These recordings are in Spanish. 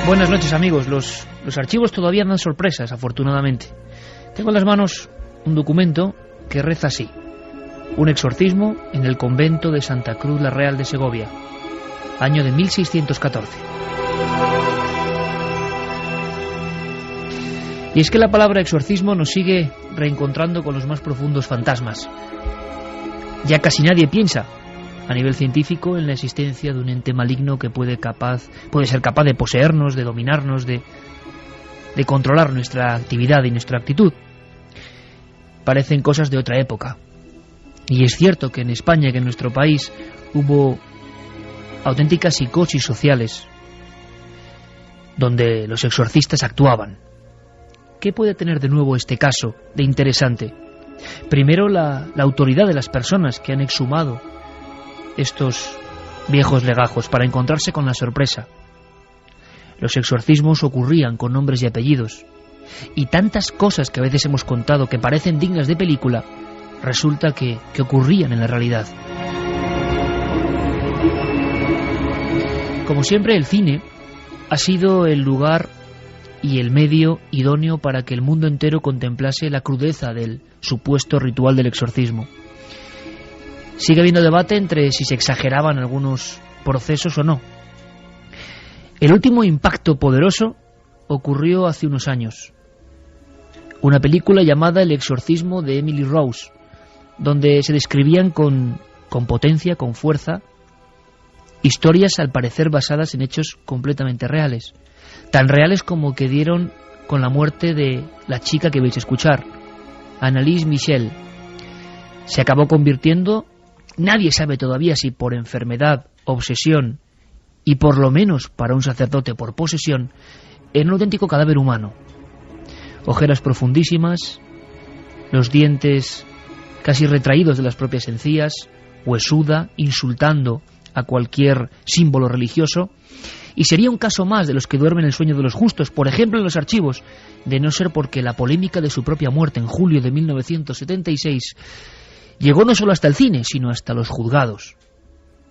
Buenas noches, amigos. Los archivos todavía dan sorpresas, afortunadamente. Tengo en las manos un documento que reza así: un exorcismo en el convento de Santa Cruz la Real de Segovia, año de 1614. Y es que la palabra exorcismo nos sigue reencontrando con los más profundos fantasmas. Ya casi nadie piensa a nivel científico en la existencia de un ente maligno que puede ser capaz de poseernos, de dominarnos, de controlar nuestra actividad y nuestra actitud. Parecen cosas de otra época. Y es cierto que en España, que en nuestro país, hubo auténticas psicosis sociales donde los exorcistas actuaban. ¿Qué puede tener de nuevo este caso de interesante? Primero, la autoridad de las personas que han exhumado estos viejos legajos para encontrarse con la sorpresa. Los exorcismos ocurrían con nombres y apellidos, y tantas cosas que a veces hemos contado que parecen dignas de película, resulta que ocurrían en la realidad. Como siempre, el cine ha sido el lugar y el medio idóneo para que el mundo entero contemplase la crudeza del supuesto ritual del exorcismo. Sigue habiendo debate entre si se exageraban algunos procesos o no. El último impacto poderoso ocurrió hace unos años. Una película llamada El exorcismo de Emily Rose, donde se describían con potencia, con fuerza, historias al parecer basadas en hechos completamente reales. Tan reales como que dieron con la muerte de la chica que vais a escuchar, Annalise Michel. Se acabó convirtiendo, nadie sabe todavía si por enfermedad, obsesión y por lo menos para un sacerdote por posesión, en un auténtico cadáver humano. Ojeras profundísimas, los dientes casi retraídos de las propias encías, huesuda, insultando a cualquier símbolo religioso. Y sería un caso más de los que duermen el sueño de los justos, por ejemplo en los archivos, de no ser porque la polémica de su propia muerte en julio de 1976 llegó no solo hasta el cine, sino hasta los juzgados.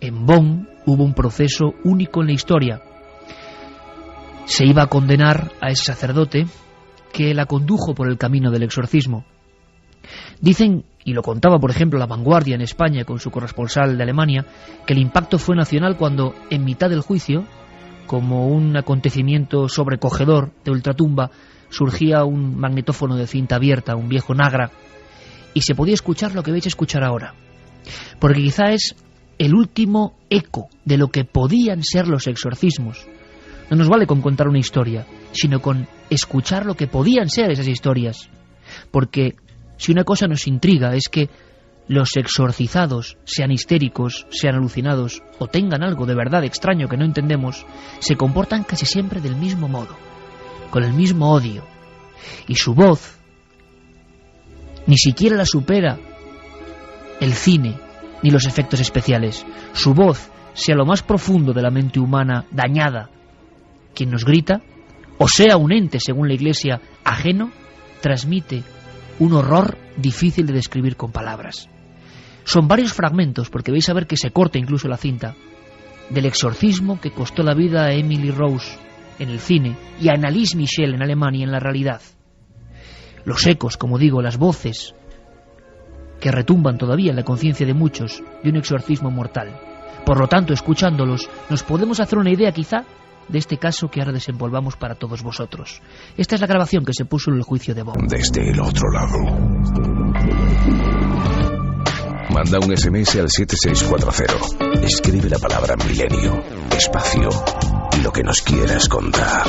En Bonn hubo un proceso único en la historia. Se iba a condenar a ese sacerdote que la condujo por el camino del exorcismo. Dicen, y lo contaba por ejemplo La Vanguardia en España con su corresponsal de Alemania, que el impacto fue nacional cuando, en mitad del juicio, como un acontecimiento sobrecogedor de ultratumba, surgía un magnetófono de cinta abierta, un viejo Nagra, y se podía escuchar lo que vais a escuchar ahora. Porque quizá es el último eco de lo que podían ser los exorcismos. No nos vale con contar una historia, sino con escuchar lo que podían ser esas historias. Porque si una cosa nos intriga es que los exorcizados, sean histéricos, sean alucinados o tengan algo de verdad extraño que no entendemos, se comportan casi siempre del mismo modo, con el mismo odio. Y su voz ni siquiera la supera el cine ni los efectos especiales. Su voz, sea lo más profundo de la mente humana dañada, quien nos grita, o sea un ente, según la Iglesia, ajeno, transmite un horror difícil de describir con palabras. Son varios fragmentos, porque vais a ver que se corta incluso la cinta, del exorcismo que costó la vida a Emily Rose en el cine y a Annalise Michel en Alemania en la realidad. Los ecos, como digo, las voces que retumban todavía en la conciencia de muchos de un exorcismo mortal. Por lo tanto, escuchándolos, nos podemos hacer una idea quizá de este caso que ahora desenvolvamos para todos vosotros. Esta es la grabación que se puso en el juicio de Bonn. Desde el otro lado. Manda un SMS al 7640. Escribe la palabra milenio, espacio y lo que nos quieras contar.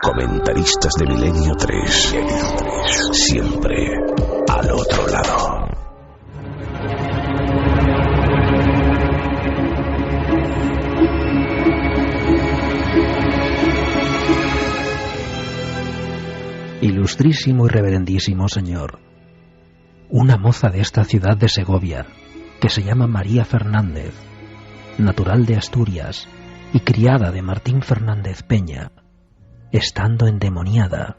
Comentaristas de Milenio 3. Siempre al otro lado. Ilustrísimo y reverendísimo señor, una moza de esta ciudad de Segovia, que se llama María Fernández, natural de Asturias y criada de Martín Fernández Peña, estando endemoniada,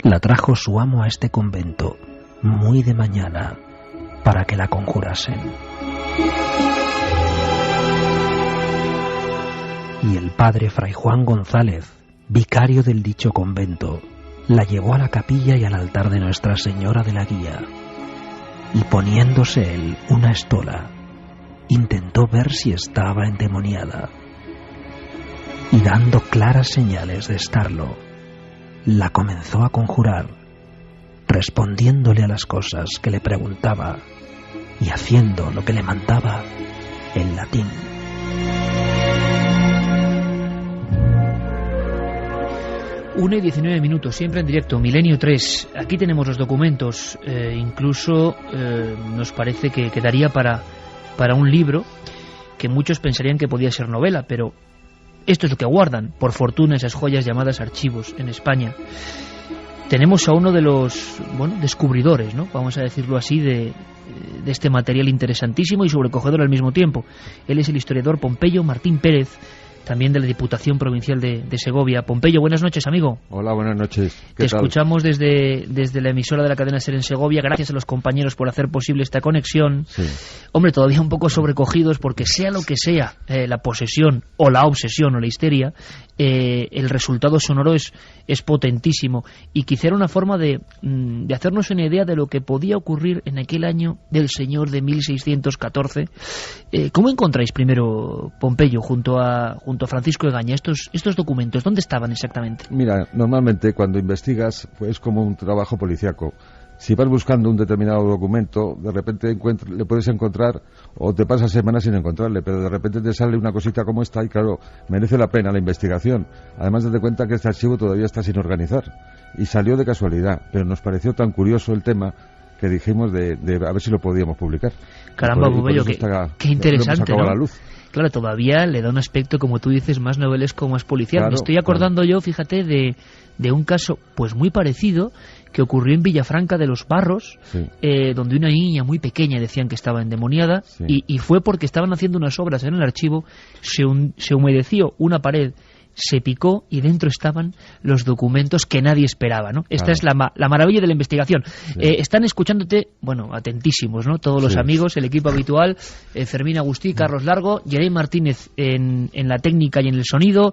la trajo su amo a este convento muy de mañana para que la conjurasen. y el padre Fray Juan González, vicario del dicho convento, la llevó a la capilla y al altar de Nuestra Señora de la Guía, y poniéndose él una estola, intentó ver si estaba endemoniada, y dando claras señales de estarlo, la comenzó a conjurar, respondiéndole a las cosas que le preguntaba y haciendo lo que le mandaba en latín. Una y 19 minutos, siempre en directo, Milenio 3. Aquí tenemos los documentos. Incluso nos parece que quedaría para un libro que muchos pensarían que podía ser novela, pero esto es lo que guardan, por fortuna, esas joyas llamadas archivos en España. Tenemos a uno de los descubridores, ¿no? Vamos a decirlo así, de este material interesantísimo y sobrecogedor al mismo tiempo. Él es el historiador Pompeyo Martín Pérez, también de la Diputación Provincial de Segovia. Pompeyo, buenas noches, amigo. Hola, buenas noches. Te escuchamos desde la emisora de la cadena SER en Segovia. Gracias a los compañeros por hacer posible esta conexión. Sí. Hombre, todavía un poco sobrecogidos porque sea lo que sea la posesión o la obsesión o la histeria, el resultado sonoro es potentísimo y quizá era una forma de hacernos una idea de lo que podía ocurrir en aquel año del Señor de 1614. ¿Cómo encontráis primero, Pompeyo, junto a Francisco Egaña, estos documentos? ¿Dónde estaban exactamente? Mira, normalmente cuando investigas pues, es como un trabajo policíaco. Si vas buscando un determinado documento, de repente le puedes encontrar, o te pasas semanas sin encontrarle, pero de repente te sale una cosita como esta y claro, merece la pena la investigación. Además, date cuenta que este archivo todavía está sin organizar y salió de casualidad, pero nos pareció tan curioso el tema que dijimos de a ver si lo podíamos publicar. Caramba, Pompeyo, qué interesante, ¿no? La luz. Claro, todavía le da un aspecto, como tú dices, más novelesco, más policial. Claro, me estoy acordando yo, fíjate, de un caso pues muy parecido que ocurrió en Villafranca de los Barros, sí. Donde una niña muy pequeña decían que estaba endemoniada, sí. y fue porque estaban haciendo unas obras en el archivo, se humedeció una pared, se picó y dentro estaban los documentos que nadie esperaba, ¿no? Esta es la maravilla de la investigación. Sí. Están escuchándote, atentísimos, ¿no? Todos los amigos, el equipo habitual, Fermín Agustí, Carlos Largo, Yerey Martínez en la técnica y en el sonido.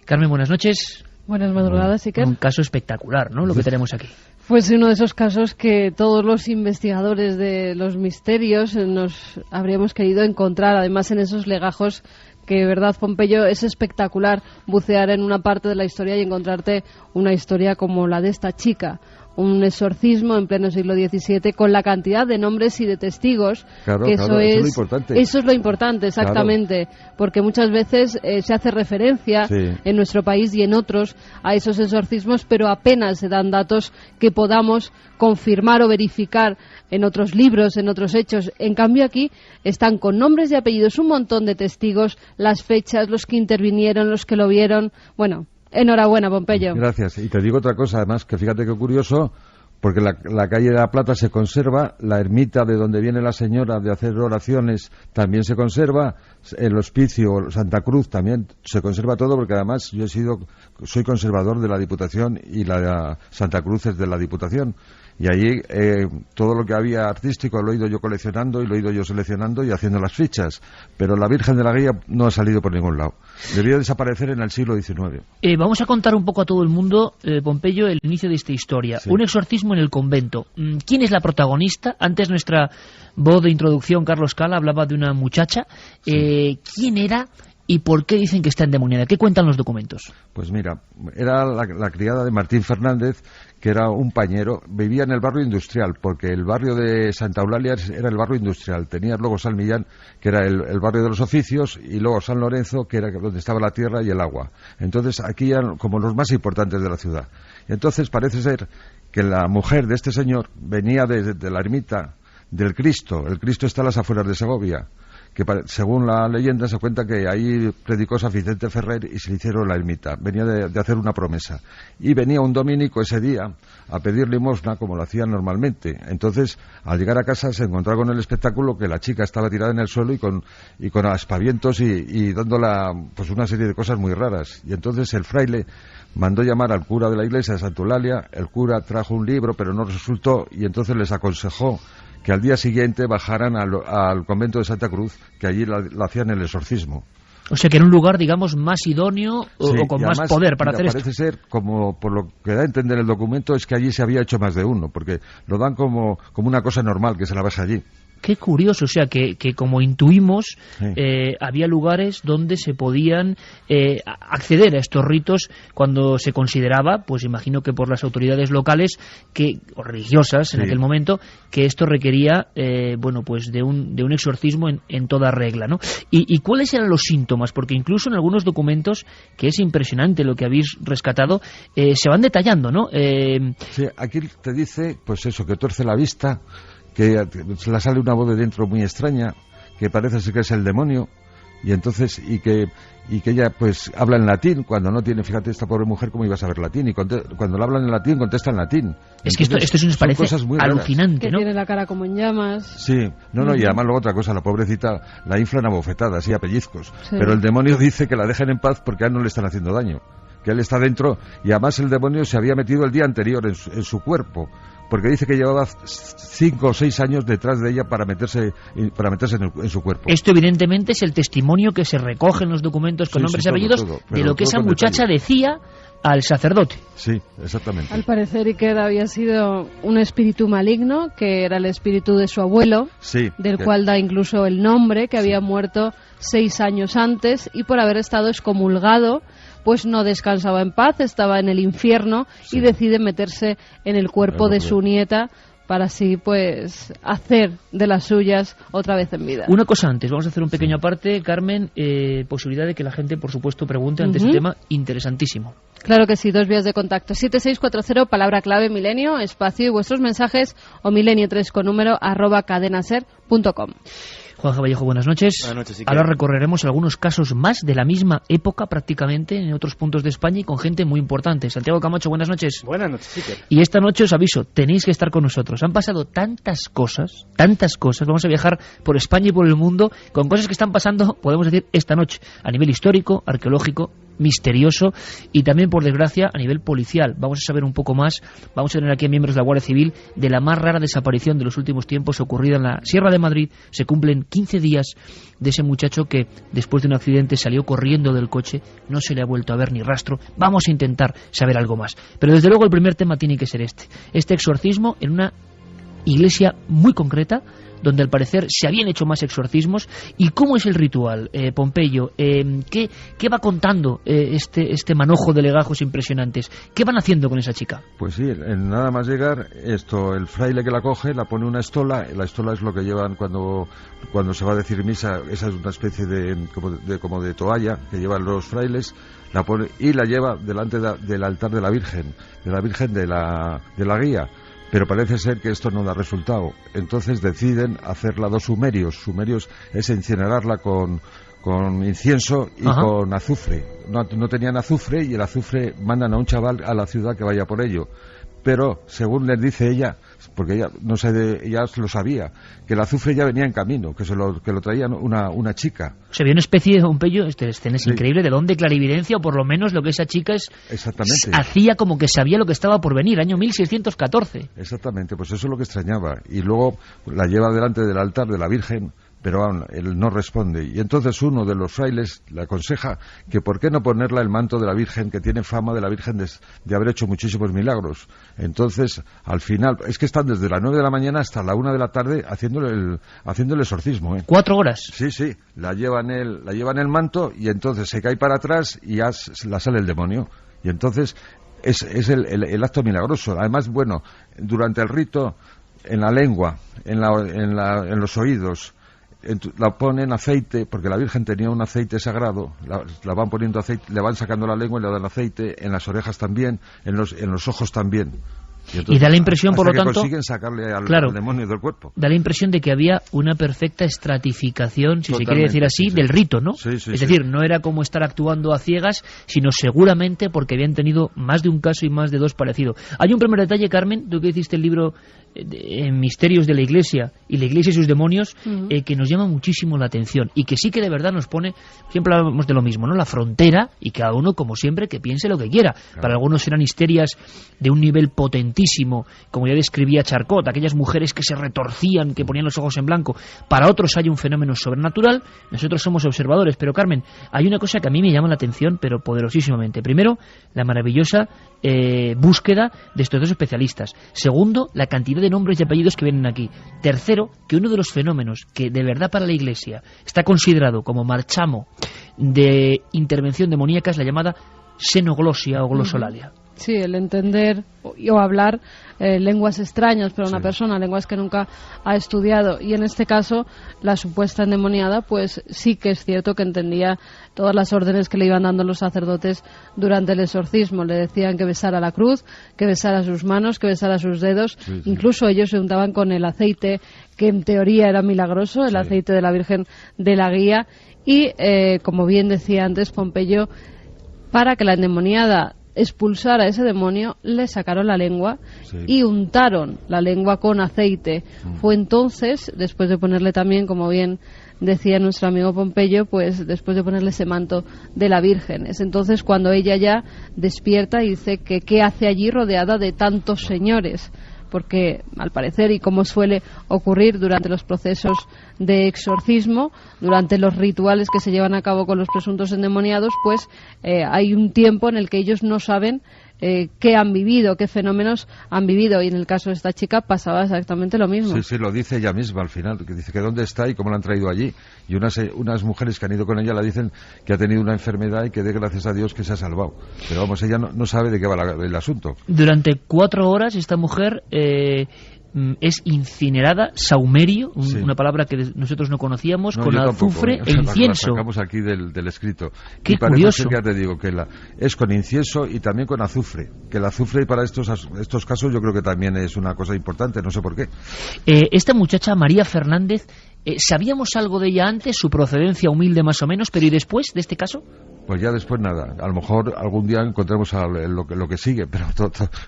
Carmen, buenas noches. Buenas madrugadas, Iker. Un caso espectacular, ¿no?, lo que tenemos aquí. Pues uno de esos casos que todos los investigadores de los misterios nos habríamos querido encontrar, además en esos legajos que, verdad, Pompeyo, es espectacular bucear en una parte de la historia y encontrarte una historia como la de esta chica. Un exorcismo en pleno siglo XVII con la cantidad de nombres y de testigos. Claro, que claro, eso es lo importante. Eso es lo importante, exactamente. Claro. Porque muchas veces se hace referencia en nuestro país y en otros a esos exorcismos, pero apenas se dan datos que podamos confirmar o verificar en otros libros, en otros hechos. En cambio aquí están con nombres y apellidos un montón de testigos, las fechas, los que intervinieron, los que lo vieron. Bueno, enhorabuena, Pompeyo. Gracias. Y te digo otra cosa, además, que fíjate qué curioso, porque la calle de la Plata se conserva, la ermita de donde viene la señora de hacer oraciones también se conserva, el hospicio Santa Cruz también se conserva todo, porque además yo soy conservador de la Diputación y la Santa Cruz es de la Diputación. Y allí todo lo que había artístico lo he ido yo coleccionando y lo he ido yo seleccionando y haciendo las fichas. Pero la Virgen de la Guía no ha salido por ningún lado. Debió desaparecer en el siglo XIX. Vamos a contar un poco a todo el mundo, Pompeyo, el inicio de esta historia. Sí. Un exorcismo en el convento. ¿Quién es la protagonista? Antes nuestra voz de introducción, Carlos Cala, hablaba de una muchacha. Sí. ¿Quién era? ¿Y por qué dicen que está endemoniada? ¿Qué cuentan los documentos? Pues mira, era la criada de Martín Fernández, que era un pañero. Vivía en el barrio industrial, porque el barrio de Santa Eulalia era el barrio industrial. Tenías luego San Millán, que era el barrio de los oficios, y luego San Lorenzo, que era donde estaba la tierra y el agua. Entonces aquí eran como los más importantes de la ciudad. Entonces parece ser que la mujer de este señor venía de la ermita del Cristo. El Cristo está a las afueras de Segovia, que según la leyenda se cuenta que ahí predicó San Vicente Ferrer y se le hicieron la ermita. Venía de hacer una promesa. Y venía un dominico ese día a pedir limosna como lo hacían normalmente. Entonces, al llegar a casa se encontró con el espectáculo que la chica estaba tirada en el suelo y con aspavientos y dándola pues una serie de cosas muy raras. Y entonces el fraile mandó llamar al cura de la iglesia de Santa Eulalia. El cura trajo un libro, pero no resultó, y entonces les aconsejó que al día siguiente bajaran al convento de Santa Cruz, que allí la hacían el exorcismo. O sea que era un lugar, digamos, más idóneo o con más poder para hacer esto. Parece ser, como por lo que da a entender el documento, es que allí se había hecho más de uno, porque lo dan como una cosa normal, que se la basa allí. Qué curioso, o sea, que como intuimos, había lugares donde se podían acceder a estos ritos cuando se consideraba, pues imagino que por las autoridades locales o religiosas en aquel momento, que esto requería, bueno, pues de un exorcismo en toda regla, ¿no? ¿Y cuáles eran los síntomas? Porque incluso en algunos documentos, que es impresionante lo que habéis rescatado, se van detallando, ¿no? Sí, aquí te dice, pues eso, que tuerce la vista, que le sale una voz de dentro muy extraña, que parece ser que es el demonio, y entonces y que ella pues habla en latín cuando no tiene, fíjate, esta pobre mujer cómo iba a saber latín, y cuando le hablan en latín contesta en latín. Es que esto sí nos parece alucinante, ¿no? Que tiene la cara como en llamas. Sí, y además luego otra cosa, la pobrecita la inflan a bofetadas y a pellizcos, pero el demonio dice que la dejen en paz porque a él no le están haciendo daño, que él está dentro, y además el demonio se había metido el día anterior en su cuerpo, porque dice que llevaba 5 o 6 años detrás de ella para meterse en su cuerpo. Esto evidentemente es el testimonio que se recoge en los documentos con nombres y apellidos de lo que esa muchacha decía al sacerdote. Sí, exactamente. Al parecer Iker había sido un espíritu maligno, que era el espíritu de su abuelo, del cual da incluso el nombre, que había muerto 6 años antes, y por haber estado excomulgado, pues no descansaba en paz, estaba en el infierno y decide meterse en el cuerpo de su nieta para así pues hacer de las suyas otra vez en vida. Una cosa antes, vamos a hacer un pequeño aparte, Carmen, posibilidad de que la gente por supuesto pregunte ante este tema interesantísimo. Claro que sí, 2 vías de contacto, 7640, palabra clave Milenio, espacio y vuestros mensajes, o milenio3 con número @cadenaser.com. Juanja Vallejo, buenas noches. Buenas noches, sí. Ahora recorreremos algunos casos más de la misma época prácticamente en otros puntos de España y con gente muy importante. Santiago Camacho, buenas noches. Buenas noches, Iker. Y esta noche os aviso, tenéis que estar con nosotros. Han pasado tantas cosas, vamos a viajar por España y por el mundo con cosas que están pasando, podemos decir, esta noche, a nivel histórico, arqueológico, misterioso y también, por desgracia, a nivel policial. Vamos a saber un poco más, vamos a tener aquí a miembros de la Guardia Civil de la más rara desaparición de los últimos tiempos ocurrida en la Sierra de Madrid. Se cumplen 15 días de ese muchacho que después de un accidente salió corriendo del coche, no se le ha vuelto a ver ni rastro. Vamos a intentar saber algo más, pero desde luego el primer tema tiene que ser este exorcismo en una iglesia muy concreta, donde al parecer se habían hecho más exorcismos. ¿Y cómo es el ritual, Pompeyo? ¿Qué va contando este manojo de legajos impresionantes? ¿Qué van haciendo con esa chica? Pues sí, nada más llegar, el fraile que la coge, la pone una estola. La estola es lo que llevan cuando se va a decir misa. Esa es una especie como de toalla que llevan los frailes. La pone y la lleva delante del altar de la Virgen de la Guía. Pero parece ser que esto no da resultado. Entonces deciden hacerla 2 sumerios. Sumerios es incinerarla con incienso y con azufre. No tenían azufre y el azufre mandan a un chaval a la ciudad que vaya por ello. Pero según les dice ella, porque ella ella lo sabía, que el azufre ya venía en camino, que lo traía una chica. Se vio una especie de Pompeyo, esta escena es increíble, de don de clarividencia, o por lo menos lo que esa chica hacía como que sabía lo que estaba por venir, año 1614. Exactamente, pues eso es lo que extrañaba. Y luego la lleva delante del altar de la Virgen, pero aún él no responde. Y entonces uno de los frailes le aconseja que por qué no ponerla el manto de la Virgen, que tiene fama de la Virgen de haber hecho muchísimos milagros. Entonces, al final, es que están desde las 9 de la mañana hasta la 1 de la tarde haciendo el exorcismo. 4 horas. Sí, la llevan el manto y entonces se cae para atrás y ya la sale el demonio. Y entonces es el acto milagroso. Además, bueno, durante el rito, en la lengua, en los oídos, la ponen aceite, porque la Virgen tenía un aceite sagrado, la van poniendo aceite, le van sacando la lengua y le dan aceite, en las orejas también, en los ojos también. Y da la impresión, por lo tanto, consiguen sacarle al demonio del cuerpo. Da la impresión de que había una perfecta estratificación, si se quiere decir así, del rito, ¿no? Es decir, no era como estar actuando a ciegas, sino seguramente porque habían tenido más de un caso y más de 2 parecidos. Hay un primer detalle, Carmen, tú que hiciste el libro Misterios de la Iglesia y la Iglesia y sus demonios, que nos llama muchísimo la atención y que sí que de verdad nos pone, siempre hablamos de lo mismo, ¿no? La frontera, y cada uno, como siempre, que piense lo que quiera. Claro. Para algunos serán histerias de un nivel potentísimo, violentísimo, como ya describía Charcot, aquellas mujeres que se retorcían, que ponían los ojos en blanco. Para otros hay un fenómeno sobrenatural, nosotros somos observadores. Pero Carmen, hay una cosa que a mí me llama la atención, pero poderosísimamente. Primero, la maravillosa búsqueda de estos dos especialistas. Segundo, la cantidad de nombres y apellidos que vienen aquí. Tercero, que uno de los fenómenos que de verdad para la Iglesia está considerado como marchamo de intervención demoníaca es la llamada xenoglosia o glosolalia. Sí, el entender o hablar lenguas extrañas para una persona, lenguas que nunca ha estudiado. Y en este caso, la supuesta endemoniada, pues sí que es cierto que entendía todas las órdenes que le iban dando los sacerdotes durante el exorcismo. Le decían que besara la cruz, que besara sus manos, que besara sus dedos. Incluso ellos se untaban con el aceite, que en teoría era milagroso, el aceite de la Virgen de la Guía. Y, como bien decía antes Pompeyo, para que la endemoniada expulsara a ese demonio, le sacaron la lengua y untaron la lengua con aceite. Fue entonces, después de ponerle también, como bien decía nuestro amigo Pompeyo, pues después de ponerle ese manto de la Virgen, es entonces cuando ella ya despierta y dice que qué hace allí rodeada de tantos señores, porque al parecer, y como suele ocurrir durante los procesos de exorcismo, durante los rituales que se llevan a cabo con los presuntos endemoniados, pues hay un tiempo en el que ellos no saben qué han vivido, qué fenómenos han vivido, y en el caso de esta chica pasaba exactamente lo mismo. Sí, lo dice ella misma al final, que dice que dónde está y cómo la han traído allí, y unas mujeres que han ido con ella la dicen que ha tenido una enfermedad y que dé gracias a Dios que se ha salvado, pero vamos, ella no sabe de qué va el asunto. Durante 4 horas esta mujer es incinerada, saumerio, una palabra que nosotros no conocíamos, con azufre e incienso. La sacamos aquí del escrito. Qué curioso. Ya te digo que es con incienso y también con azufre. Que el azufre para estos casos yo creo que también es una cosa importante, no sé por qué. Esta muchacha, María Fernández, ¿sabíamos algo de ella antes, su procedencia humilde más o menos, pero y después de este caso? Pues ya después nada, a lo mejor algún día encontremos lo que sigue, pero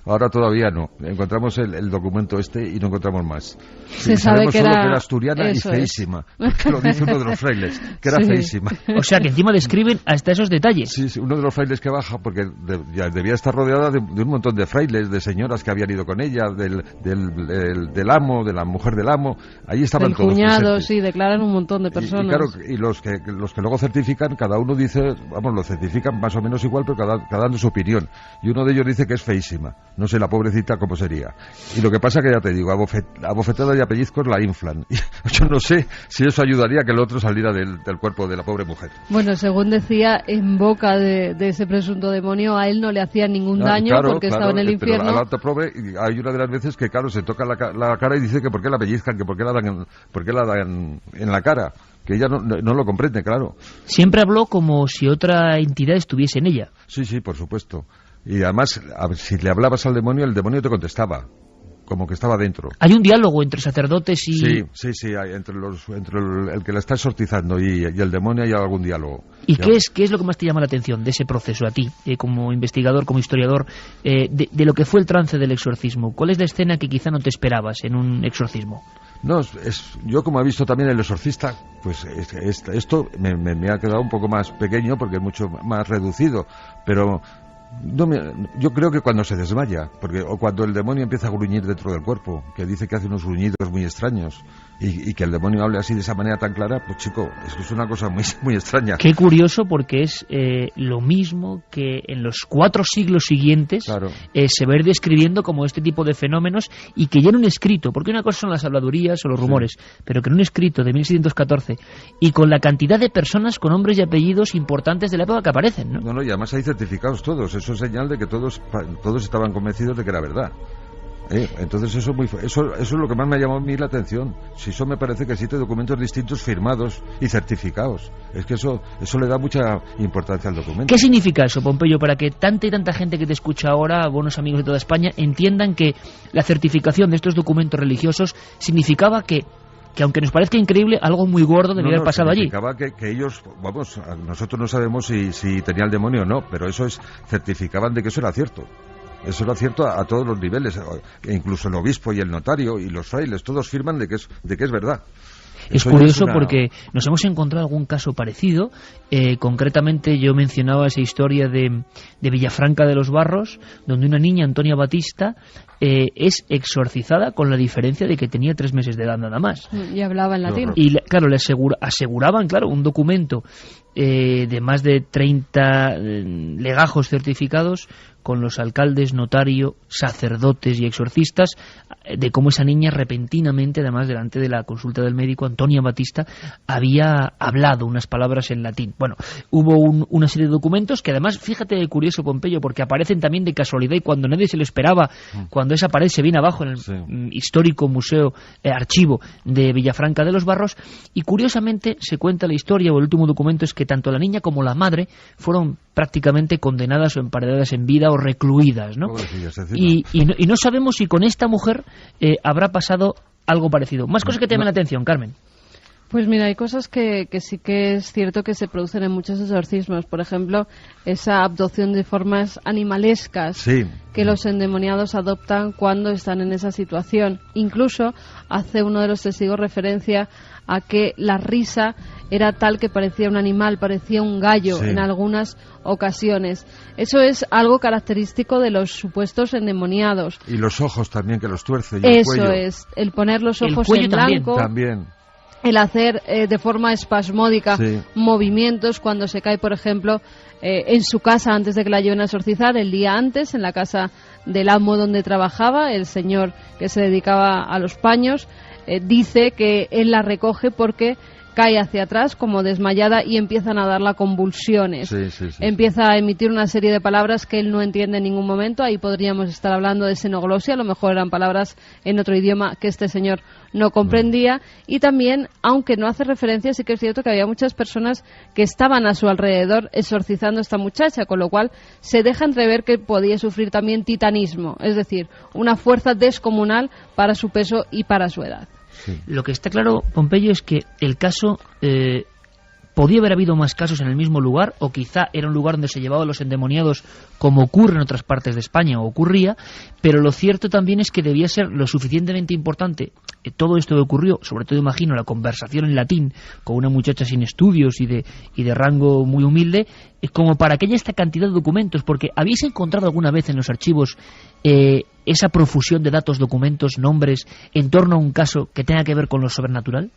ahora todavía no. Encontramos el documento y no encontramos más. Se sabe que solo era... que era asturiana y feísima, porque lo dice uno de los frailes, que era feísima. O sea, que encima describen hasta esos detalles. Sí, uno de los frailes que baja, porque ya debía estar rodeada de un montón de frailes, de señoras que habían ido con ella, del amo, de la mujer del amo, ahí estaban todos cuñado, presentes. Sí, declaran un montón de personas. Y claro, y los que luego certifican, cada uno dice, lo certifican más o menos igual, pero cada dando su opinión. Y uno de ellos dice que es feísima. No sé la pobrecita cómo sería. Y lo que pasa que ya te digo, a bofetadas y a pellizcos la inflan. Y yo no sé si eso ayudaría a que el otro saliera del cuerpo de la pobre mujer. Bueno, según decía, en boca de ese presunto demonio, a él no le hacía ningún daño porque estaba en el infierno. Hay una de las veces que, claro, se toca la cara y dice que por qué la pellizcan, que por qué la dan en la cara. Que ella no lo comprende, claro. Siempre habló como si otra entidad estuviese en ella. Sí, por supuesto. Y además, si le hablabas al demonio, el demonio te contestaba, como que estaba dentro. ¿Hay un diálogo entre sacerdotes y...? Sí, hay, entre el que la está exorcizando y el demonio hay algún diálogo. ¿Y qué es lo que más te llama la atención de ese proceso a ti, como investigador, como historiador, de lo que fue el trance del exorcismo? ¿Cuál es la escena que quizá no te esperabas en un exorcismo? No, yo como he visto también El Exorcista, pues esto me ha quedado un poco más pequeño porque es mucho más reducido, pero yo creo que cuando se desmaya, o cuando el demonio empieza a gruñir dentro del cuerpo, que dice que hace unos gruñidos muy extraños, y que el demonio hable así de esa manera tan clara, pues chico, es una cosa muy, muy extraña. Qué curioso, porque es lo mismo que en los 4 siglos siguientes se va a ir describiendo como este tipo de fenómenos, y que ya en un escrito, porque una cosa son las habladurías o los rumores, pero que en un escrito de 1714, y con la cantidad de personas con nombres y apellidos importantes de la época que aparecen, ¿no? No, y además hay certificados todos, eso es señal de que todos estaban convencidos de que era verdad. Entonces eso es lo que más me ha llamado a mí la atención. Si eso me parece que 7 documentos distintos firmados y certificados, es que eso le da mucha importancia al documento. ¿Qué significa eso, Pompeyo, para que tanta y tanta gente que te escucha ahora, buenos amigos de toda España, entiendan que la certificación de estos documentos religiosos significaba que aunque nos parezca increíble, algo muy gordo debía haber pasado allí? Significaba que ellos, nosotros no sabemos si tenía el demonio o no, pero certificaban de que eso era cierto. Eso era cierto a todos los niveles, incluso el obispo y el notario y los frailes, todos firman de que es verdad. Es curioso porque nos hemos encontrado algún caso parecido. Concretamente yo mencionaba esa historia de Villafranca de los Barros, donde una niña, Antonia Batista, es exorcizada con la diferencia de que tenía 3 meses de edad nada más. Y hablaba en latín. Y claro, le aseguraban, claro, un documento de más de 30 legajos certificados con los alcaldes, notario, sacerdotes y exorcistas, de cómo esa niña repentinamente, además delante de la consulta del médico, Antonia Batista, había hablado unas palabras en latín. Bueno, hubo una serie de documentos que además, fíjate curioso, Pompeyo, porque aparecen también de casualidad y cuando nadie se lo esperaba, cuando esa pared se viene abajo en el histórico museo, archivo de Villafranca de los Barros, y curiosamente se cuenta la historia, o el último documento es que tanto la niña como la madre fueron prácticamente condenadas o emparedadas en vida o recluidas, ¿no? Y no sabemos si con esta mujer habrá pasado algo parecido. Más cosas que te llaman la atención, Carmen. Pues mira, hay cosas que sí que es cierto que se producen en muchos exorcismos. Por ejemplo, esa adopción de formas animalescas que los endemoniados adoptan cuando están en esa situación. Incluso hace uno de los testigos referencia a que la risa era tal que parecía un animal, parecía un gallo en algunas ocasiones. Eso es algo característico de los supuestos endemoniados. Y los ojos también, que los tuerce, y el cuello. Eso es, el poner los ojos en blanco. También. El hacer de forma espasmódica movimientos cuando se cae, por ejemplo, en su casa antes de que la lleven a exorcizar, el día antes, en la casa del amo donde trabajaba, el señor que se dedicaba a los paños, dice que él la recoge porque cae hacia atrás como desmayada y empiezan a darla convulsiones. Empieza a emitir una serie de palabras que él no entiende en ningún momento. Ahí podríamos estar hablando de xenoglosia, a lo mejor eran palabras en otro idioma que este señor no comprendía. Y también, aunque no hace referencia, sí que es cierto que había muchas personas que estaban a su alrededor exorcizando a esta muchacha, con lo cual se deja entrever que podía sufrir también titanismo, es decir, una fuerza descomunal para su peso y para su edad. Lo que está claro, Pompeyo, es que el caso podía haber habido más casos en el mismo lugar, o quizá era un lugar donde se llevaban a los endemoniados, como ocurre en otras partes de España, o ocurría, pero lo cierto también es que debía ser lo suficientemente importante todo esto que ocurrió, sobre todo imagino la conversación en latín con una muchacha sin estudios y de rango muy humilde, como para que haya esta cantidad de documentos, porque ¿habéis encontrado alguna vez en los archivos esa profusión de datos, documentos, nombres, en torno a un caso que tenga que ver con lo sobrenatural?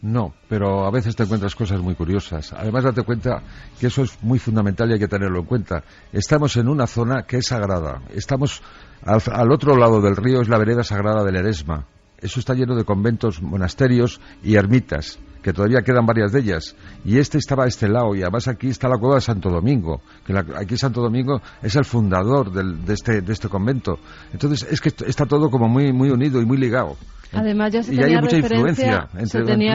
No, pero a veces te encuentras cosas muy curiosas. Además, date cuenta que eso es muy fundamental y hay que tenerlo en cuenta. Estamos en una zona que es sagrada. Estamos al otro lado del río, es la vereda sagrada del Eresma. Eso está lleno de conventos, monasterios y ermitas, que todavía quedan varias de ellas. Y estaba a este lado, y además aquí está la cueva de Santo Domingo, que aquí Santo Domingo es el fundador de este convento. Entonces es que está todo como muy, muy unido y muy ligado. Además ya se tenía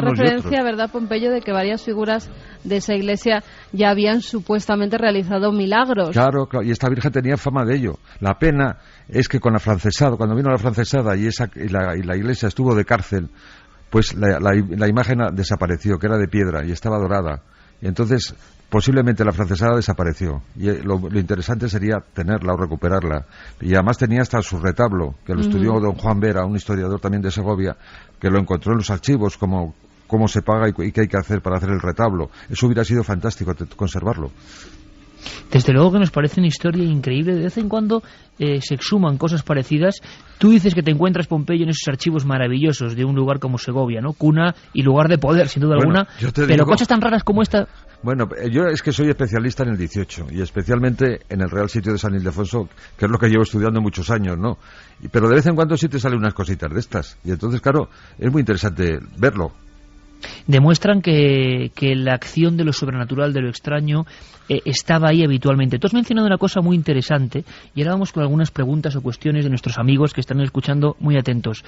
referencia, ¿verdad, Pompeyo?, de que varias figuras de esa iglesia ya habían supuestamente realizado milagros. Claro, y esta Virgen tenía fama de ello. La pena es que con la francesada, cuando vino la francesada y la iglesia estuvo de cárcel, pues la imagen desapareció, que era de piedra y estaba dorada. Y entonces posiblemente la francesada desapareció. Y lo interesante sería tenerla o recuperarla. Y además tenía hasta su retablo, que lo estudió don Juan Vera, un historiador también de Segovia, que lo encontró en los archivos, cómo se paga y qué hay que hacer para hacer el retablo. Eso hubiera sido fantástico, conservarlo. Desde luego que nos parece una historia increíble. De vez en cuando se exhuman cosas parecidas. Tú dices que te encuentras, Pompeyo, en esos archivos maravillosos de un lugar como Segovia, ¿no? Cuna y lugar de poder, sin duda alguna. Pero cosas tan raras como esta... Bueno, yo es que soy especialista en el 18 y especialmente en el Real Sitio de San Ildefonso, que es lo que llevo estudiando muchos años, ¿no? Pero de vez en cuando sí te salen unas cositas de estas. Y entonces, claro, es muy interesante verlo. Demuestran que la acción de lo sobrenatural, de lo extraño, estaba ahí habitualmente. Tú has mencionado una cosa muy interesante y ahora vamos con algunas preguntas o cuestiones de nuestros amigos que están escuchando muy atentos.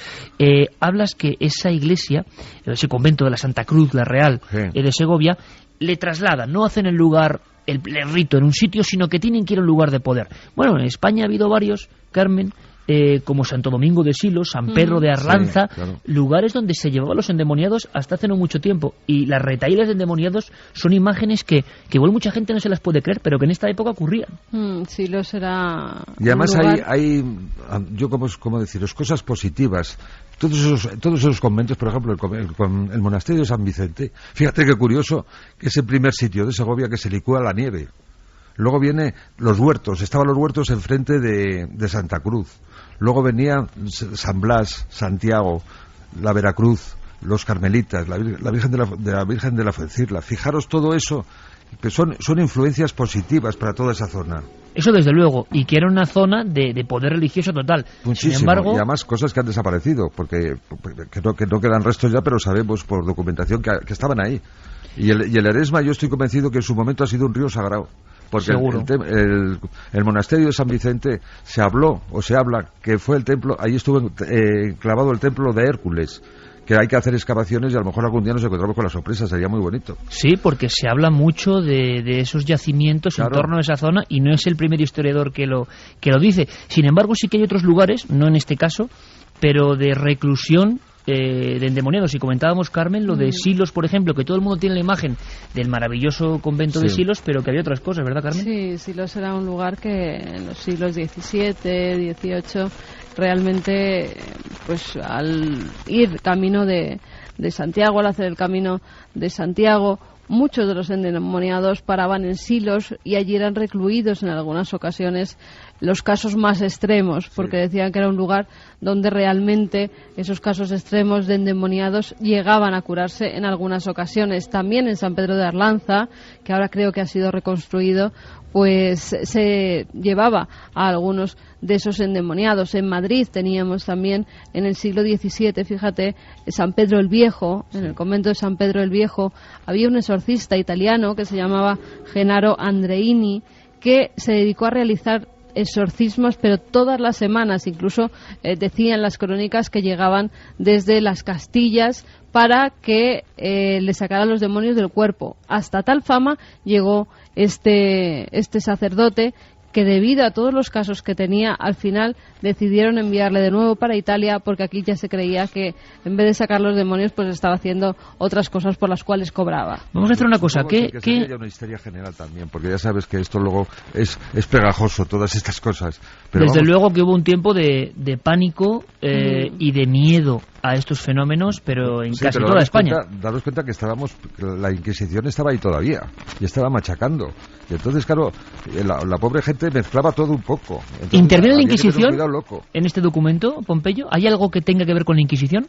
Hablas que esa iglesia, ese convento de la Santa Cruz, la Real, de Segovia, le trasladan, no hacen el lugar, el rito en un sitio, sino que tienen que ir a un lugar de poder. Bueno, en España ha habido varios, Carmen, como Santo Domingo de Silos, San Pedro de Arlanza, sí, claro. Lugares donde se llevaban los endemoniados hasta hace no mucho tiempo. Y las retahílas de endemoniados son imágenes que igual mucha gente no se las puede creer, pero que en esta época ocurrían. Silos era... Y además hay yo como deciros, cosas positivas. Todos esos conventos, por ejemplo, el monasterio de San Vicente, fíjate qué curioso, que es el primer sitio de Segovia que se licúa la nieve. Luego viene los huertos, estaban los huertos enfrente de Santa Cruz. Luego venía San Blas, Santiago, la Veracruz, los Carmelitas, la Virgen de la Fuencirla. Fijaros todo eso, que son influencias positivas para toda esa zona. Eso desde luego, y que era una zona de poder religioso total. Muchísimo, sin embargo, y además cosas que han desaparecido, porque que no quedan restos ya, pero sabemos por documentación que estaban ahí. Y el Eresma, yo estoy convencido que en su momento ha sido un río sagrado. Porque el monasterio de San Vicente se habla que fue el templo, ahí estuvo clavado el templo de Hércules, que hay que hacer excavaciones y a lo mejor algún día nos encontramos con la sorpresa, sería muy bonito. Sí, porque se habla mucho de esos yacimientos en torno a esa zona y no es el primer historiador que lo dice. Sin embargo, sí que hay otros lugares, no en este caso, pero de reclusión de endemoniados. Y comentábamos, Carmen, lo de Silos, por ejemplo, que todo el mundo tiene la imagen del maravilloso convento de Silos, pero que había otras cosas, ¿verdad, Carmen? Sí, Silos era un lugar que en los siglos XVII, XVIII, realmente, pues al ir camino de Santiago, al hacer el camino de Santiago, muchos de los endemoniados paraban en Silos y allí eran recluidos en algunas ocasiones, los casos más extremos, porque decían que era un lugar donde realmente esos casos extremos de endemoniados llegaban a curarse en algunas ocasiones. También en San Pedro de Arlanza, que ahora creo que ha sido reconstruido, pues se llevaba a algunos de esos endemoniados. En Madrid teníamos también en el siglo XVII, fíjate, San Pedro el Viejo, en el convento de San Pedro el Viejo, había un exorcista italiano que se llamaba Gennaro Andreini, que se dedicó a realizar exorcismos, pero todas las semanas, incluso decían las crónicas que llegaban desde las Castillas para que le sacaran los demonios del cuerpo. Hasta tal fama llegó este sacerdote, que debido a todos los casos que tenía, al final decidieron enviarle de nuevo para Italia, porque aquí ya se creía que en vez de sacar los demonios, pues estaba haciendo otras cosas por las cuales cobraba. Vamos a hacer una cosa, que sería una histeria general también, porque ya sabes que esto luego es pegajoso, todas estas cosas. Pero desde luego que hubo un tiempo de pánico y de miedo a estos fenómenos, pero en casi toda España. Daros cuenta que la Inquisición estaba ahí todavía y estaba machacando. Y entonces, claro, la pobre gente mezclaba todo un poco. Entonces, ¿interviene la Inquisición en este documento, Pompeyo? ¿Hay algo que tenga que ver con la Inquisición?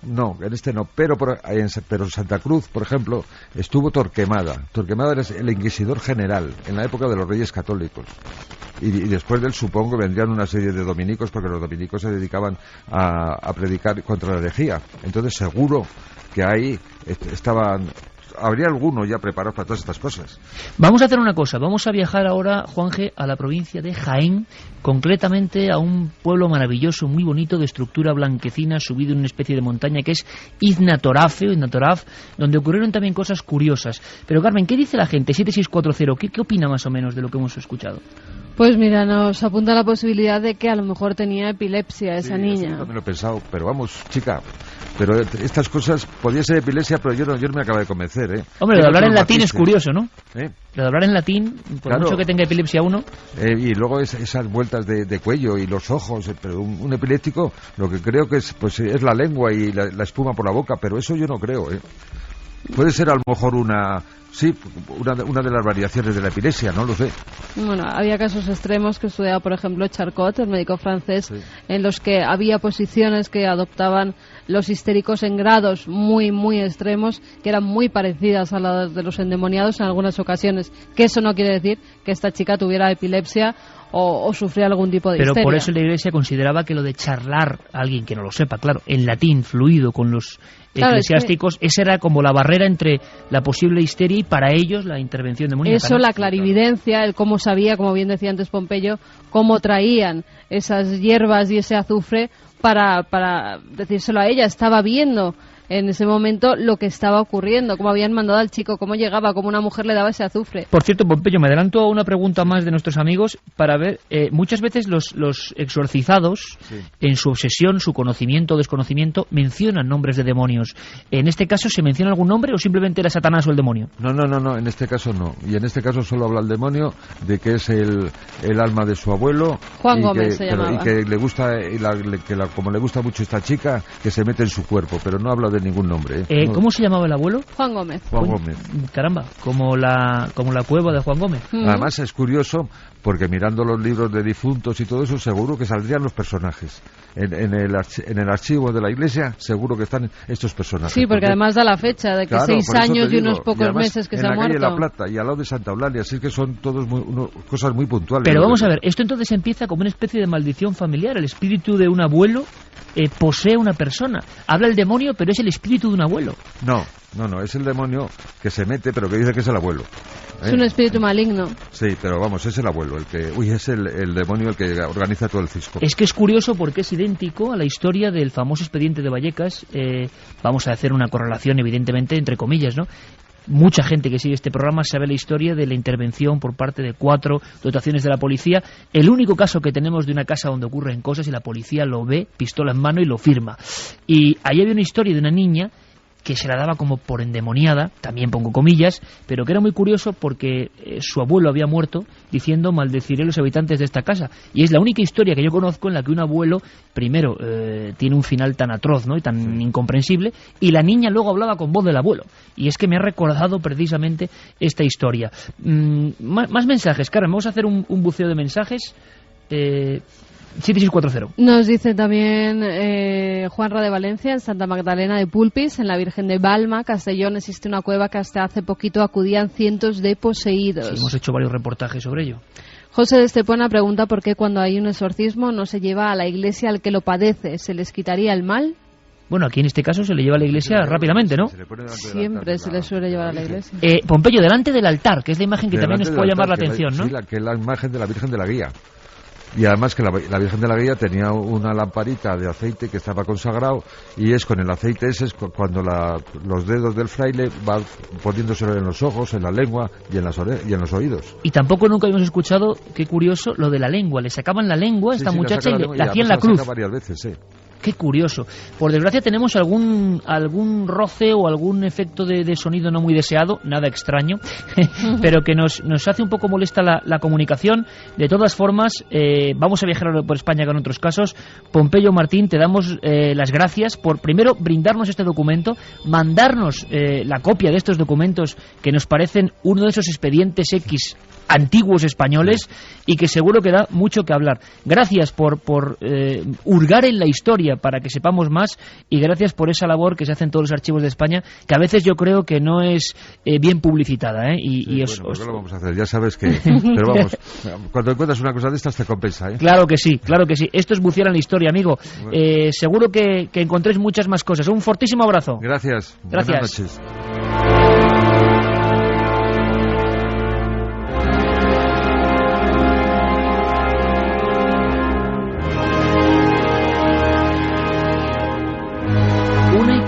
No, en este no, pero en Santa Cruz, por ejemplo, estuvo Torquemada. Torquemada era el inquisidor general en la época de los Reyes Católicos. Y después de él, supongo, vendrían una serie de dominicos, porque los dominicos se dedicaban a predicar contra la herejía. Entonces, seguro que ahí habría alguno ya preparado para todas estas cosas. Vamos a hacer una cosa, vamos a viajar ahora, Juanje, a la provincia de Jaén, concretamente a un pueblo maravilloso, muy bonito, de estructura blanquecina, subido en una especie de montaña que es Iznatoraf, donde ocurrieron también cosas curiosas. Pero Carmen, ¿qué dice la gente? 7640, ¿qué opina más o menos de lo que hemos escuchado? Pues mira, nos apunta la posibilidad de que a lo mejor tenía epilepsia esa niña. Yo también lo he pensado, pero vamos, chica, pero estas cosas, podía ser epilepsia, pero yo no me acabo de convencer, ¿eh? Hombre, lo de hablar en latín es curioso, ¿no? Lo de hablar en latín, por mucho que tenga epilepsia uno. Y luego esas vueltas de cuello y los ojos, pero un epiléptico, lo que creo que es la lengua y la espuma por la boca, pero eso yo no creo, ¿eh? Puede ser a lo mejor una de las variaciones de la epilepsia, no lo sé. Bueno, había casos extremos que estudiaba, por ejemplo, Charcot, el médico francés, en los que había posiciones que adoptaban los histéricos en grados muy, muy extremos, que eran muy parecidas a las de los endemoniados en algunas ocasiones. Que eso no quiere decir que esta chica tuviera epilepsia o sufría algún tipo de histeria. Pero por eso la Iglesia consideraba que lo de charlar a alguien que no lo sepa, claro, en latín, fluido, con los eclesiásticos, esa era como la barrera entre la posible histeria y para ellos la intervención demoníaca. Eso, ¿no? La clarividencia, el cómo sabía, como bien decía antes Pompeyo, cómo traían esas hierbas y ese azufre, para decírselo a ella. Estaba viendo en ese momento lo que estaba ocurriendo, cómo habían mandado al chico, cómo llegaba, cómo una mujer le daba ese azufre. Por cierto, Pompeyo, me adelanto a una pregunta más de nuestros amigos para ver, muchas veces los exorcizados, en su obsesión, su conocimiento o desconocimiento, mencionan nombres de demonios. ¿En este caso se menciona algún nombre o simplemente era Satanás o el demonio? No, en este caso no. Y en este caso solo habla el demonio de que es el alma de su abuelo. Juan Gómez se llamaba. Y que le gusta, como le gusta mucho esta chica, que se mete en su cuerpo, pero no habla de ningún nombre. No. ¿Cómo se llamaba el abuelo? Juan Gómez. Caramba, como la cueva de Juan Gómez. Además es curioso porque mirando los libros de difuntos y todo eso, seguro que saldrían los personajes. En el archivo de la iglesia seguro que están estos personajes. Sí, porque además da la fecha de que claro, 6 años y unos pocos meses que se ha muerto. En la calle La Plata y al lado de Santa Eulalia, así que son todos cosas muy puntuales. Pero vamos a ver, esto entonces empieza como una especie de maldición familiar. El espíritu de un abuelo posee una persona. Habla el demonio, pero es el espíritu de un abuelo. No, es el demonio que se mete, pero que dice que es el abuelo. Es un espíritu maligno. Sí, pero vamos, es el abuelo, es el demonio el que organiza todo el cisco. Es que es curioso porque es idéntico a la historia del famoso expediente de Vallecas. Vamos a hacer una correlación, evidentemente, entre comillas, ¿no? Mucha gente que sigue este programa sabe la historia de la intervención por parte de 4 dotaciones de la policía. El único caso que tenemos de una casa donde ocurren cosas y la policía lo ve, pistola en mano y lo firma. Y ahí había una historia de una niña que se la daba como por endemoniada, también pongo comillas, pero que era muy curioso porque su abuelo había muerto diciendo maldeciré a los habitantes de esta casa. Y es la única historia que yo conozco en la que un abuelo, primero, tiene un final tan atroz, ¿no?, y tan incomprensible, y la niña luego hablaba con voz del abuelo. Y es que me ha recordado precisamente esta historia. Más mensajes, Carmen, vamos a hacer un buceo de mensajes. 7640. Nos dice también Juanra de Valencia, en Santa Magdalena de Pulpis, en la Virgen de Balma, Castellón, existe una cueva que hasta hace poquito acudían cientos de poseídos. Sí, hemos hecho varios reportajes sobre ello. José de Estepona pregunta por qué cuando hay un exorcismo no se lleva a la iglesia al que lo padece. ¿Se les quitaría el mal? Bueno, aquí en este caso se le lleva a la iglesia rápidamente, ¿no? Siempre se le suele llevar a la iglesia. Pompeyo, delante del altar, que es la imagen que también nos puede llamar la atención, ¿no? Sí, que es la imagen de la Virgen de la Guía. Y además que la Virgen de la Guía tenía una lamparita de aceite que estaba consagrado, y es con el aceite ese es cuando los dedos del fraile van poniéndoselo en los ojos, en la lengua y en los oídos. Y tampoco nunca habíamos escuchado, qué curioso, lo de la lengua. Le sacaban la lengua a esta muchacha y la hacían la cruz. Varias veces, sí. Qué curioso. Por desgracia tenemos algún roce o algún efecto de sonido no muy deseado, nada extraño, pero que nos hace un poco molesta la comunicación. De todas formas, vamos a viajar por España con otros casos. Pompeyo, Martín, te damos las gracias por, primero, brindarnos este documento, mandarnos la copia de estos documentos que nos parecen uno de esos expedientes X antiguos españoles y que seguro que da mucho que hablar. Gracias por hurgar en la historia para que sepamos más, y gracias por esa labor que se hace en todos los archivos de España, que a veces yo creo que no es bien publicitada, ¿eh? Bueno, lo vamos a hacer, ya sabes que... Pero vamos, cuando encuentras una cosa de estas te compensa, ¿eh? Claro que sí, claro que sí. Esto es bucear en la historia, amigo. Seguro que encontréis muchas más cosas. Un fortísimo abrazo. Gracias. Buenas noches.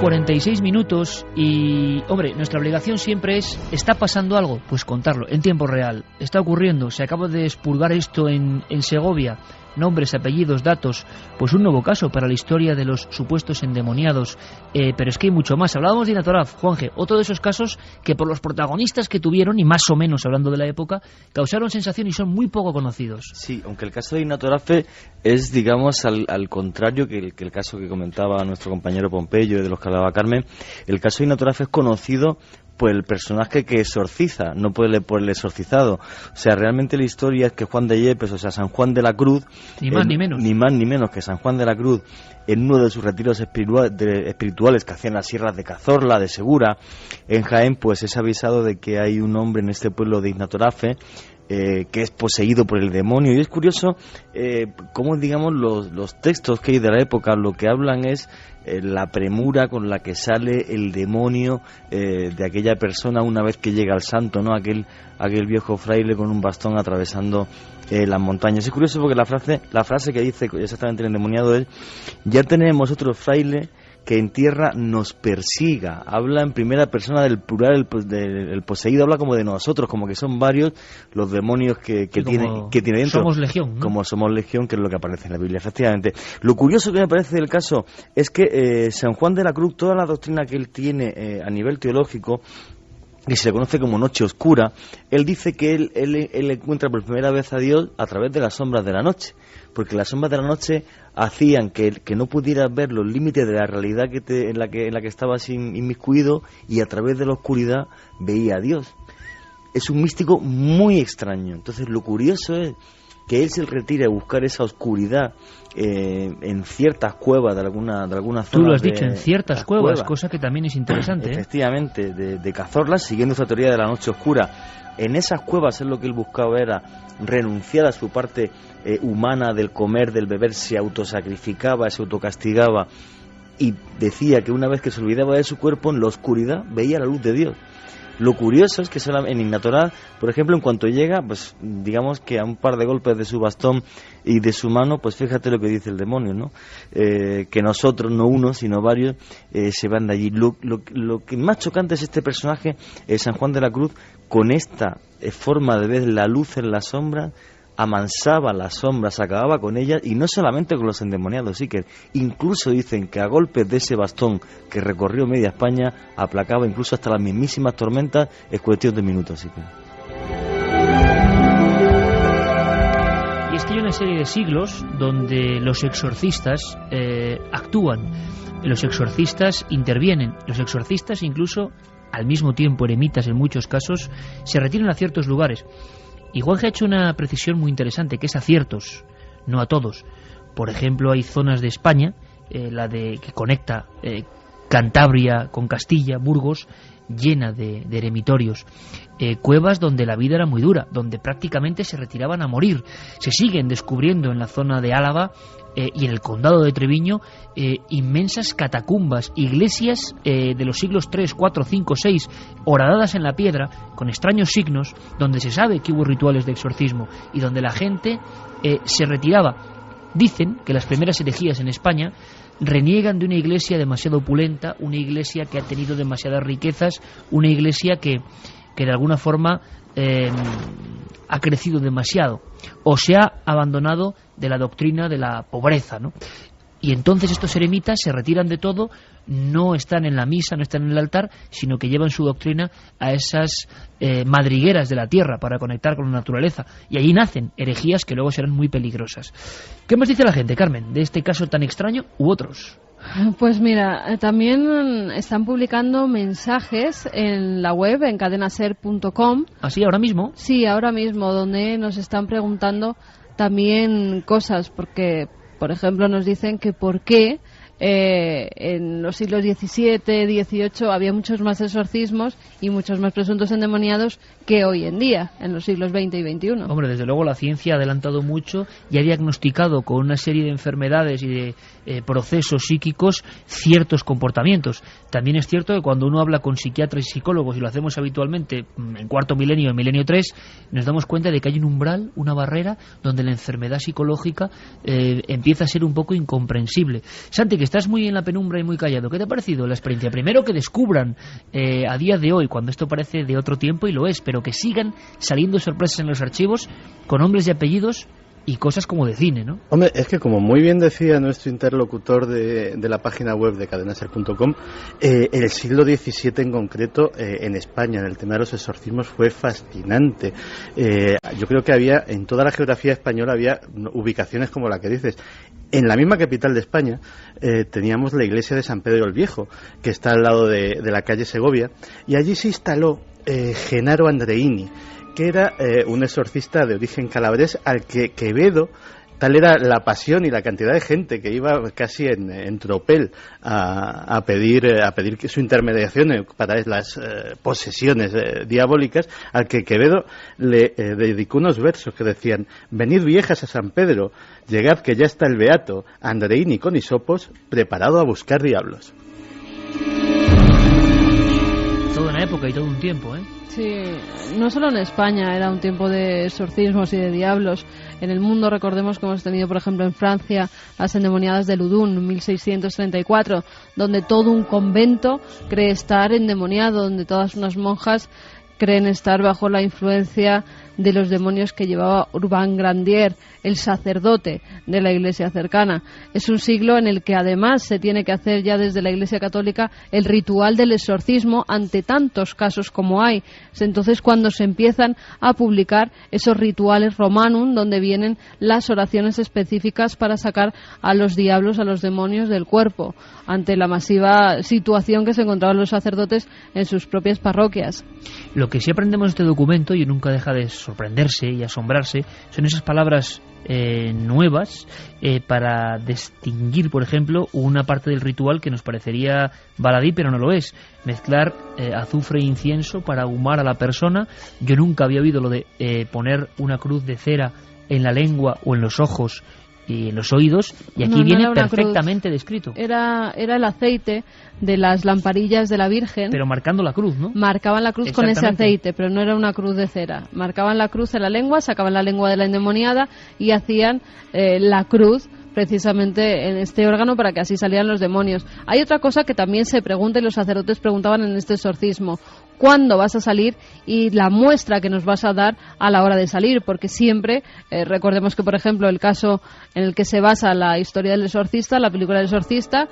46 minutos y, hombre, nuestra obligación siempre es, ¿está pasando algo? Pues contarlo en tiempo real. Está ocurriendo, se acaba de expurgar esto en Segovia. Nombres, apellidos, datos, pues un nuevo caso para la historia de los supuestos endemoniados. Pero es que hay mucho más. Hablábamos de Inatoraf, Juanje, otro de esos casos que por los protagonistas que tuvieron, y más o menos hablando de la época, causaron sensación y son muy poco conocidos. Sí, aunque el caso de Inatoraf es, digamos, al contrario que el caso que comentaba nuestro compañero Pompeyo y de los que hablaba Carmen. El caso de Inatoraf es conocido por el personaje que exorciza, no por el exorcizado. O sea, realmente la historia es que Juan de Yepes, o sea, San Juan de la Cruz, ni más ni menos que San Juan de la Cruz, en uno de sus retiros espirituales que hacían las sierras de Cazorla, de Segura, en Jaén, pues es avisado de que hay un hombre en este pueblo de Inatoraf que es poseído por el demonio. Y es curioso cómo, digamos, los textos que hay de la época lo que hablan es la premura con la que sale el demonio de aquella persona una vez que llega al santo, ¿no? Aquel viejo fraile con un bastón atravesando las montañas. Es curioso porque la frase que dice exactamente el endemoniado es: ya tenemos otro fraile que en tierra nos persiga. Habla en primera persona del plural, el poseído habla como de nosotros, como que son varios los demonios que tiene dentro. Somos legión, ¿no? Como somos legión, que es lo que aparece en la Biblia, efectivamente. Lo curioso que me parece del caso es que San Juan de la Cruz, toda la doctrina que él tiene a nivel teológico, que se le conoce como noche oscura, él dice que él encuentra por primera vez a Dios a través de las sombras de la noche, porque las sombras de la noche hacían que no pudieras ver los límites de la realidad en la que estabas inmiscuido, y a través de la oscuridad veía a Dios. Es un místico muy extraño. Entonces lo curioso es que él se retira a buscar esa oscuridad en ciertas cuevas de alguna zona. Tú lo has dicho, en ciertas cuevas, cosa que también es interesante. Efectivamente, de Cazorla, siguiendo esa teoría de la noche oscura. En esas cuevas es lo que él buscaba, era renunciar a su parte humana del comer, del beber, se autosacrificaba, se autocastigaba, y decía que una vez que se olvidaba de su cuerpo, en la oscuridad veía la luz de Dios. Lo curioso es que en Innatoral, por ejemplo, en cuanto llega, pues digamos que a un par de golpes de su bastón y de su mano, pues fíjate lo que dice el demonio, ¿no? Que nosotros, no uno, sino varios, se van de allí. Lo que más chocante es este personaje, San Juan de la Cruz, con esta forma de ver la luz en la sombra, amansaba las sombras, acababa con ellas, y no solamente con los endemoniados, sí que incluso dicen que a golpes de ese bastón que recorrió media España, aplacaba incluso hasta las mismísimas tormentas en cuestión de minutos. Así que... Y es que hay una serie de siglos donde los exorcistas actúan, los exorcistas intervienen, los exorcistas incluso al mismo tiempo, eremitas en muchos casos, se retiran a ciertos lugares. Y Juanje ha hecho una precisión muy interesante, que es a ciertos, no a todos. Por ejemplo, hay zonas de España, que conecta Cantabria con Castilla, Burgos, llena de eremitorios, cuevas donde la vida era muy dura, donde prácticamente se retiraban a morir. Se siguen descubriendo en la zona de Álava y en el condado de Treviño inmensas catacumbas, iglesias de los siglos 3, 4, 5, 6, horadadas en la piedra, con extraños signos, donde se sabe que hubo rituales de exorcismo y donde la gente se retiraba. Dicen que las primeras herejías en España reniegan de una iglesia demasiado opulenta, una iglesia que ha tenido demasiadas riquezas, una iglesia que de alguna forma ha crecido demasiado o se ha abandonado de la doctrina de la pobreza, ¿no? Y entonces estos eremitas se retiran de todo, no están en la misa, no están en el altar, sino que llevan su doctrina a esas madrigueras de la tierra para conectar con la naturaleza. Y allí nacen herejías que luego serán muy peligrosas. ¿Qué más dice la gente, Carmen, de este caso tan extraño u otros? Pues mira, también están publicando mensajes en la web, en cadenaser.com. ¿Así ahora mismo? Sí, ahora mismo, donde nos están preguntando también cosas, porque, por ejemplo, nos dicen que por qué en los siglos XVII, XVIII había muchos más exorcismos y muchos más presuntos endemoniados que hoy en día, en los siglos XX y XXI. Hombre, desde luego la ciencia ha adelantado mucho y ha diagnosticado con una serie de enfermedades y de procesos psíquicos ciertos comportamientos. También es cierto que cuando uno habla con psiquiatras y psicólogos, y lo hacemos habitualmente en cuarto milenio, en milenio 3, nos damos cuenta de que hay un umbral, una barrera, donde la enfermedad psicológica empieza a ser un poco incomprensible. Santi, que estás muy en la penumbra y muy callado, ¿qué te ha parecido la experiencia? Primero, que descubran a día de hoy, cuando esto parece de otro tiempo, y lo es, pero que sigan saliendo sorpresas en los archivos con nombres y apellidos y cosas como de cine, ¿no? Hombre, es que como muy bien decía nuestro interlocutor de la página web de cadenaser.com, el siglo XVII en concreto, en España, en el tema de los exorcismos, fue fascinante. Yo creo que había, en toda la geografía española, había ubicaciones como la que dices. En la misma capital de España teníamos la iglesia de San Pedro el Viejo, que está al lado de la calle Segovia, y allí se instaló Genaro Andreini, que era un exorcista de origen calabrés al que Quevedo tal era la pasión y la cantidad de gente que iba casi en tropel a pedir su intermediación para las posesiones diabólicas, al que Quevedo le dedicó unos versos que decían: venid viejas a San Pedro, llegad que ya está el beato Andreini con hisopos preparado a buscar diablos. Toda una época y todo un tiempo, ¿eh? Sí, no solo en España era un tiempo de exorcismos y de diablos. En el mundo, recordemos que hemos tenido, por ejemplo, en Francia, las endemoniadas de Loudun, en 1634, donde todo un convento cree estar endemoniado, donde todas unas monjas creen estar bajo la influencia de los demonios que llevaba Urbain Grandier, el sacerdote de la Iglesia cercana. Es un siglo en el que además se tiene que hacer ya desde la Iglesia Católica el ritual del exorcismo ante tantos casos como hay. Es entonces cuando se empiezan a publicar esos rituales romanum, donde vienen las oraciones específicas para sacar a los diablos, a los demonios del cuerpo, ante la masiva situación que se encontraban los sacerdotes en sus propias parroquias. Lo que sí aprendemos de este documento, y nunca deja de sorprenderse y asombrarse, son esas palabras nuevas para distinguir, por ejemplo, una parte del ritual que nos parecería baladí, pero no lo es. Mezclar azufre e incienso para ahumar a la persona. Yo nunca había oído lo de poner una cruz de cera en la lengua o en los ojos y en los oídos, y aquí viene perfectamente descrito. Era el aceite de las lamparillas de la Virgen. Pero marcando la cruz, ¿no? Marcaban la cruz con ese aceite, pero no era una cruz de cera. Marcaban la cruz en la lengua, sacaban la lengua de la endemoniada y hacían la cruz precisamente en este órgano para que así salieran los demonios. Hay otra cosa que también se pregunta y los sacerdotes preguntaban en este exorcismo: ¿cuándo vas a salir? Y la muestra que nos vas a dar a la hora de salir, porque siempre, recordemos que por ejemplo el caso en el que se basa la historia del exorcista, la película del exorcista,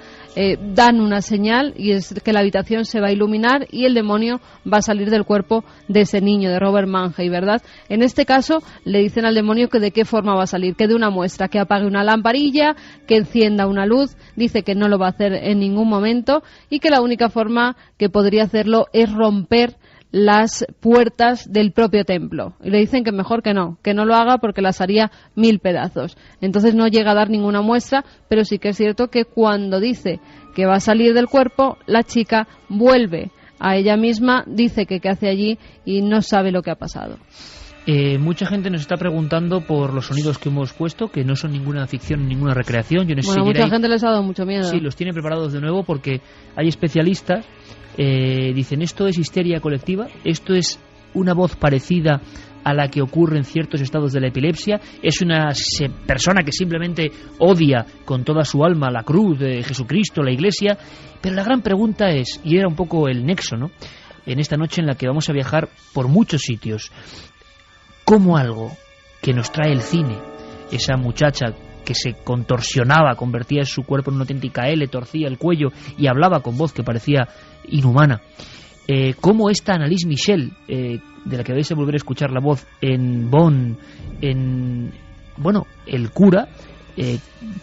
dan una señal y es que la habitación se va a iluminar y el demonio va a salir del cuerpo de ese niño, de Robert Mangey, ¿verdad? En este caso le dicen al demonio que de qué forma va a salir, que dé una muestra, que apague una lamparilla, que encienda una luz. Dice que no lo va a hacer en ningún momento y que la única forma que podría hacerlo es romper las puertas del propio templo. Y le dicen que mejor que no lo haga porque las haría 1000 pedazos. Entonces no llega a dar ninguna muestra, pero sí que es cierto que cuando dice que va a salir del cuerpo, la chica vuelve a ella misma, dice que qué hace allí y no sabe lo que ha pasado. Mucha gente nos está preguntando por los sonidos que hemos puesto, que no son ninguna ficción, ninguna recreación. Yo no sé si mucha gente les ha dado mucho miedo. Sí, los tiene preparados de nuevo porque hay especialistas, dicen esto es histeria colectiva, esto es una voz parecida a la que ocurre en ciertos estados de la epilepsia, es una persona que simplemente odia con toda su alma la cruz de Jesucristo, la Iglesia. Pero la gran pregunta es, y era un poco el nexo, ¿no?, en esta noche en la que vamos a viajar por muchos sitios, ¿cómo algo que nos trae el cine, esa muchacha que se contorsionaba, convertía su cuerpo en una auténtica L, torcía el cuello y hablaba con voz que parecía inhumana, cómo esta Annalise Michel, de la que vais a volver a escuchar la voz en Bonn, el cura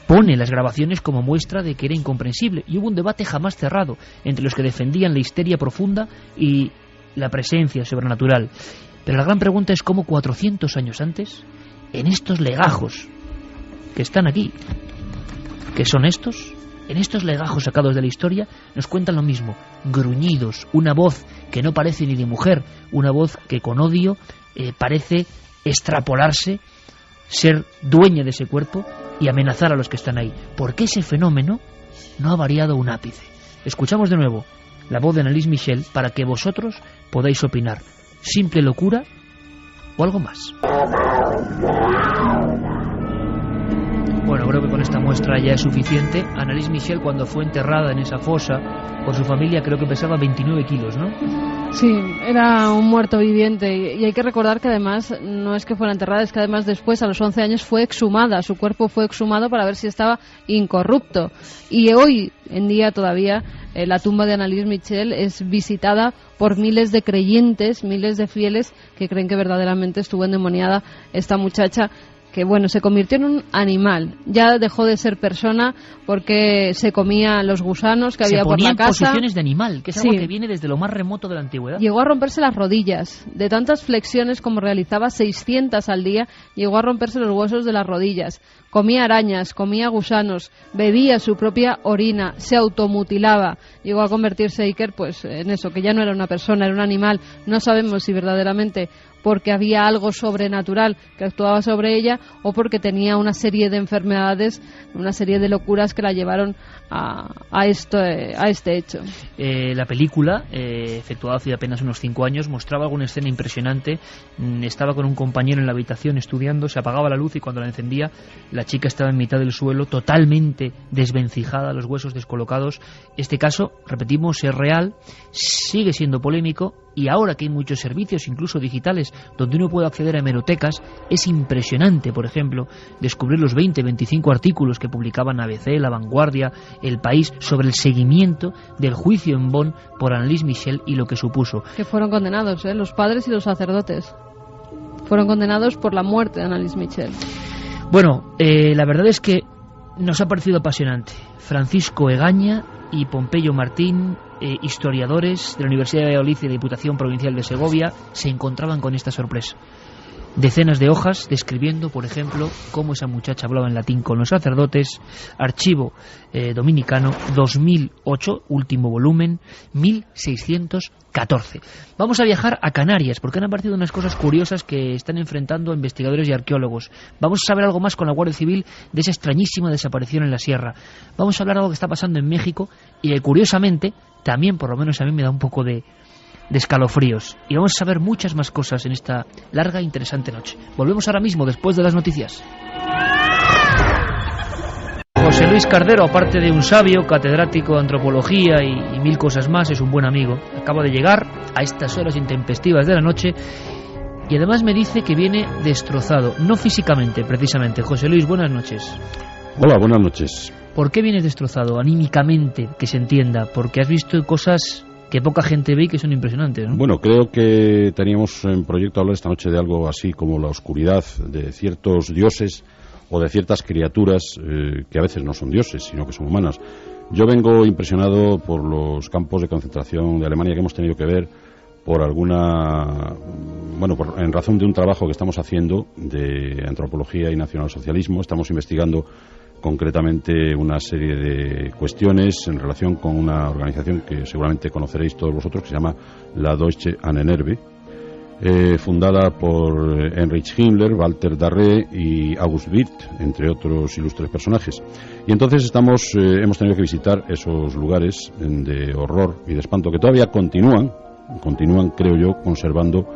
pone las grabaciones como muestra de que era incomprensible, y hubo un debate jamás cerrado entre los que defendían la histeria profunda y la presencia sobrenatural. Pero la gran pregunta es cómo 400 años antes, en estos legajos que están aquí, ¿qué son estos? En estos legajos sacados de la historia nos cuentan lo mismo, gruñidos, una voz que no parece ni de mujer, una voz que con odio parece extrapolarse, ser dueña de ese cuerpo y amenazar a los que están ahí. ¿Por qué ese fenómeno no ha variado un ápice? Escuchamos de nuevo la voz de Annalise Michel para que vosotros podáis opinar. ¿Simple locura o algo más? Bueno, creo que con esta muestra ya es suficiente. Annalise Michel, cuando fue enterrada en esa fosa por su familia, creo que pesaba 29 kilos, ¿no? Sí, era un muerto viviente. Y hay que recordar que además, no es que fuera enterrada, es que además después, a los 11 años, fue exhumada. Su cuerpo fue exhumado para ver si estaba incorrupto. Y hoy en día todavía la tumba de Annalise Michel es visitada por miles de creyentes, miles de fieles que creen que verdaderamente estuvo endemoniada esta muchacha, que bueno, se convirtió en un animal. Ya dejó de ser persona porque se comía los gusanos que había por la casa. Se ponía en posiciones de animal, que es algo que viene desde lo más remoto de la antigüedad. Llegó a romperse las rodillas. De tantas flexiones como realizaba, 600 al día, llegó a romperse los huesos de las rodillas. comía arañas, comía gusanos, bebía su propia orina, se automutilaba. Llegó a convertirse Iker pues en eso, que ya no era una persona, era un animal. No sabemos si verdaderamente porque había algo sobrenatural que actuaba sobre ella o porque tenía una serie de enfermedades, una serie de locuras que la llevaron a este hecho. La película, efectuada hace apenas unos 5 años, mostraba alguna escena impresionante. Estaba con un compañero en la habitación estudiando, se apagaba la luz y cuando la encendía la chica estaba en mitad del suelo, totalmente desvencijada, los huesos descolocados. Este caso, repetimos, es real, sigue siendo polémico, y ahora que hay muchos servicios, incluso digitales, donde uno puede acceder a hemerotecas, es impresionante, por ejemplo, descubrir los 20-25 artículos que publicaban ABC, La Vanguardia, El País, sobre el seguimiento del juicio en Bonn por Anneliese Michel y lo que supuso. Que fueron condenados, los padres y los sacerdotes. Fueron condenados por la muerte de Anneliese Michel. Bueno, la verdad es que nos ha parecido apasionante. Francisco Egaña y Pompeyo Martín, historiadores de la Universidad de Valladolid y de la Diputación Provincial de Segovia, se encontraban con esta sorpresa. Decenas de hojas describiendo, por ejemplo, cómo esa muchacha hablaba en latín con los sacerdotes. Archivo dominicano, 2008, último volumen, 1614. Vamos a viajar a Canarias, porque han aparecido unas cosas curiosas que están enfrentando investigadores y arqueólogos. Vamos a saber algo más con la Guardia Civil de esa extrañísima desaparición en la sierra. Vamos a hablar de algo que está pasando en México y que, curiosamente, también, por lo menos a mí, me da un poco de escalofríos. Y vamos a saber muchas más cosas en esta larga e interesante noche. Volvemos ahora mismo, después de las noticias. José Luis Cardero, aparte de un sabio, catedrático de antropología y mil cosas más, es un buen amigo. Acaba de llegar a estas horas intempestivas de la noche y además me dice que viene destrozado, no físicamente, precisamente. José Luis, buenas noches. Hola, buenas noches. ¿Por qué vienes destrozado? Anímicamente, que se entienda, porque has visto cosas que poca gente ve y que son impresionantes, ¿no? Bueno, creo que teníamos en proyecto hablar esta noche de algo así como la oscuridad de ciertos dioses o de ciertas criaturas que a veces no son dioses, sino que son humanas. Yo vengo impresionado por los campos de concentración de Alemania que hemos tenido que ver por en razón de un trabajo que estamos haciendo de antropología y nacionalsocialismo. Estamos investigando concretamente una serie de cuestiones en relación con una organización que seguramente conoceréis todos vosotros, que se llama la Deutsche Ahnenerbe, fundada por Heinrich Himmler, Walter Darré y August Wirth, entre otros ilustres personajes. Y entonces hemos tenido que visitar esos lugares de horror y de espanto que todavía continúan, creo yo, conservando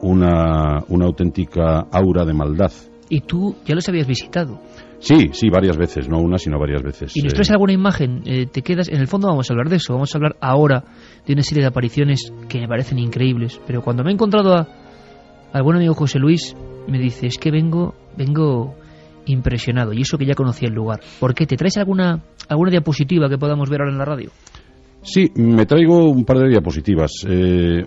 una auténtica aura de maldad. ¿Y tú ya los habías visitado? Sí, varias veces, no una, sino varias veces. ¿Y nos traes alguna imagen? Te quedas, en el fondo vamos a hablar de eso, vamos a hablar ahora de una serie de apariciones que me parecen increíbles, pero cuando me he encontrado al buen amigo José Luis, me dice, es que vengo impresionado, y eso que ya conocía el lugar. ¿Por qué? ¿Te traes alguna diapositiva que podamos ver ahora en la radio? Sí, me traigo un par de diapositivas.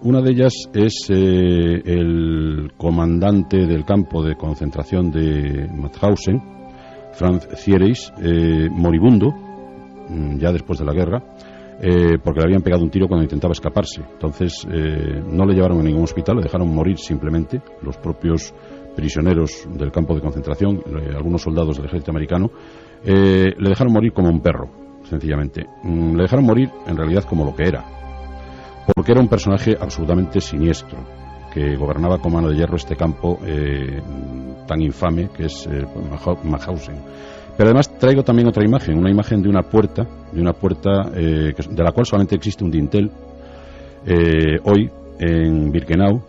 Una de ellas es el comandante del campo de concentración de Mauthausen, Franz Thiereis, moribundo, ya después de la guerra, porque le habían pegado un tiro cuando intentaba escaparse. Entonces no le llevaron a ningún hospital, le dejaron morir simplemente. Los propios prisioneros del campo de concentración, algunos soldados del ejército americano, le dejaron morir como un perro, sencillamente. Le dejaron morir en realidad como lo que era, porque era un personaje absolutamente siniestro, que gobernaba con mano de hierro este campo tan infame que es Mauthausen. Pero además traigo también otra imagen, una imagen de una puerta de la cual solamente existe un dintel hoy en Birkenau,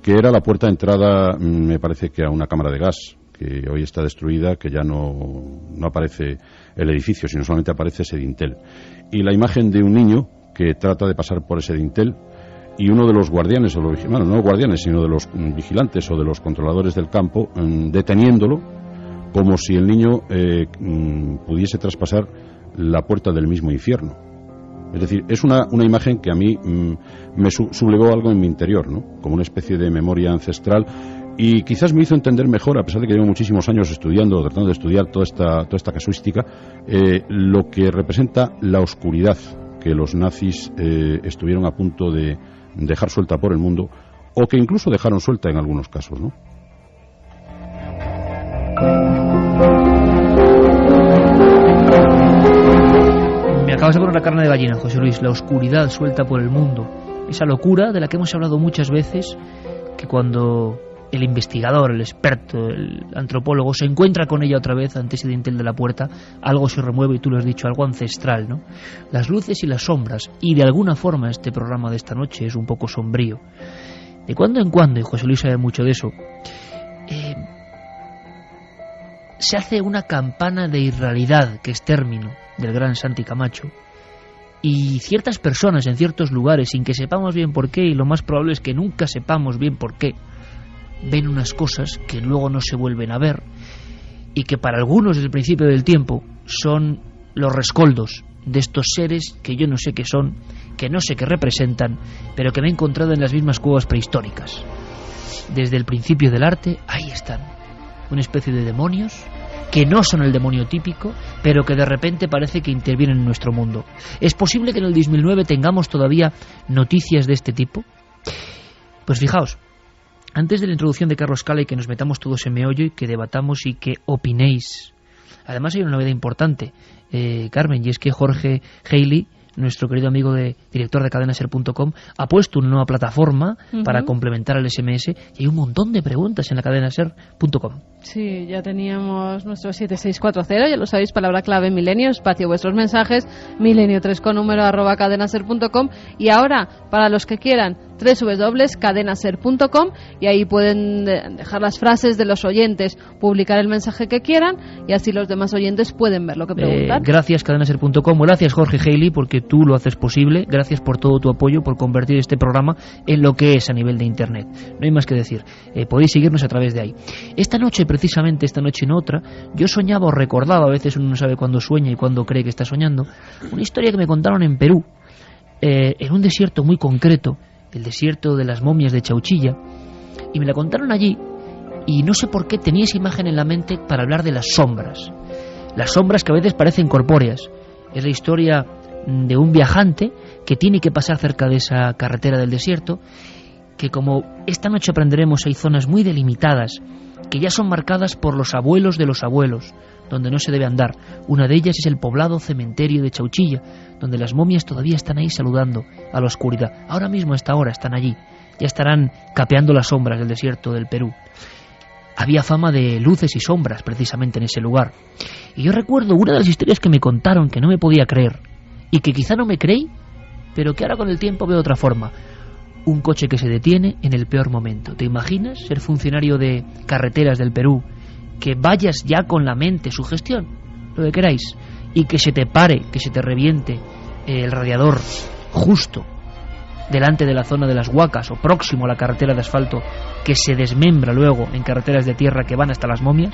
que era la puerta de entrada, me parece que a una cámara de gas, que hoy está destruida, que ya no aparece el edificio, sino solamente aparece ese dintel. Y la imagen de un niño que trata de pasar por ese dintel, y uno de los guardianes, no guardianes, sino de los vigilantes o de los controladores del campo, deteniéndolo, como si el niño pudiese traspasar la puerta del mismo infierno. Es decir, es una imagen que a mí me sublevó algo en mi interior, ¿no? Como una especie de memoria ancestral, y quizás me hizo entender mejor, a pesar de que llevo muchísimos años tratando de estudiar toda esta casuística, lo que representa la oscuridad que los nazis estuvieron a punto de dejar suelta por el mundo, o que incluso dejaron suelta en algunos casos, ¿no? torna la carne de gallina, José Luis, la oscuridad suelta por el mundo, esa locura de la que hemos hablado muchas veces, que cuando el investigador, el experto, el antropólogo se encuentra con ella otra vez ante ese dintel de la puerta, algo se remueve, y tú lo has dicho, algo ancestral, ¿no? Las luces y las sombras, y de alguna forma este programa de esta noche es un poco sombrío. De cuando en cuando, y José Luis sabe mucho de eso, se hace una campana de irrealidad, que es término del gran Santi Camacho, y ciertas personas en ciertos lugares, sin que sepamos bien por qué, y lo más probable es que nunca sepamos bien por qué, ven unas cosas que luego no se vuelven a ver, y que para algunos desde el principio del tiempo son los rescoldos de estos seres que yo no sé qué son, que no sé qué representan, pero que me he encontrado en las mismas cuevas prehistóricas. Desde el principio del arte, ahí están, una especie de demonios que no son el demonio típico, pero que de repente parece que intervienen en nuestro mundo. ¿Es posible que en el 2009 tengamos todavía noticias de este tipo? Pues fijaos, antes de la introducción de Carlos Cala y que nos metamos todos en meollo y que debatamos y que opinéis. Además hay una novedad importante, Carmen, y es que Jorge Haley, nuestro querido amigo director de cadenaser.com, ha puesto una nueva plataforma para complementar al SMS, y hay un montón de preguntas en la cadenaser.com. Sí, ya teníamos nuestro 7640, ya lo sabéis, palabra clave milenio, espacio vuestros mensajes, milenio3 con número @cadenaser.com, y ahora, para los que quieran, www.cadenaser.com, y ahí pueden dejar las frases de los oyentes, publicar el mensaje que quieran, y así los demás oyentes pueden ver lo que preguntan. Gracias cadenaser.com, gracias Jorge Haley, porque tú lo haces posible, gracias por todo tu apoyo, por convertir este programa en lo que es a nivel de internet. No hay más que decir, podéis seguirnos a través de ahí. Esta noche, precisamente esta noche en otra, yo soñaba o recordaba, a veces uno no sabe cuándo sueña y cuándo cree que está soñando, una historia que me contaron en Perú, en un desierto muy concreto, el desierto de las momias de Chauchilla, y me la contaron allí, y no sé por qué tenía esa imagen en la mente para hablar de las sombras que a veces parecen corpóreas. Es la historia de un viajante que tiene que pasar cerca de esa carretera del desierto, que como esta noche aprenderemos, hay zonas muy delimitadas que ya son marcadas por los abuelos de los abuelos, donde no se debe andar. Una de ellas es el poblado cementerio de Chauchilla, donde las momias todavía están ahí saludando a la oscuridad. Ahora mismo, a esta hora, están allí. Ya estarán capeando las sombras del desierto del Perú. Había fama de luces y sombras precisamente en ese lugar. Y yo recuerdo una de las historias que me contaron que no me podía creer, y que quizá no me creí, pero que ahora con el tiempo veo de otra forma. Un coche que se detiene en el peor momento. ¿Te imaginas ser funcionario de carreteras del Perú, que vayas ya con la mente, sugestión, lo que queráis, y que se te pare, que se te reviente el radiador justo delante de la zona de las Huacas o próximo a la carretera de asfalto, que se desmembra luego en carreteras de tierra que van hasta las momias?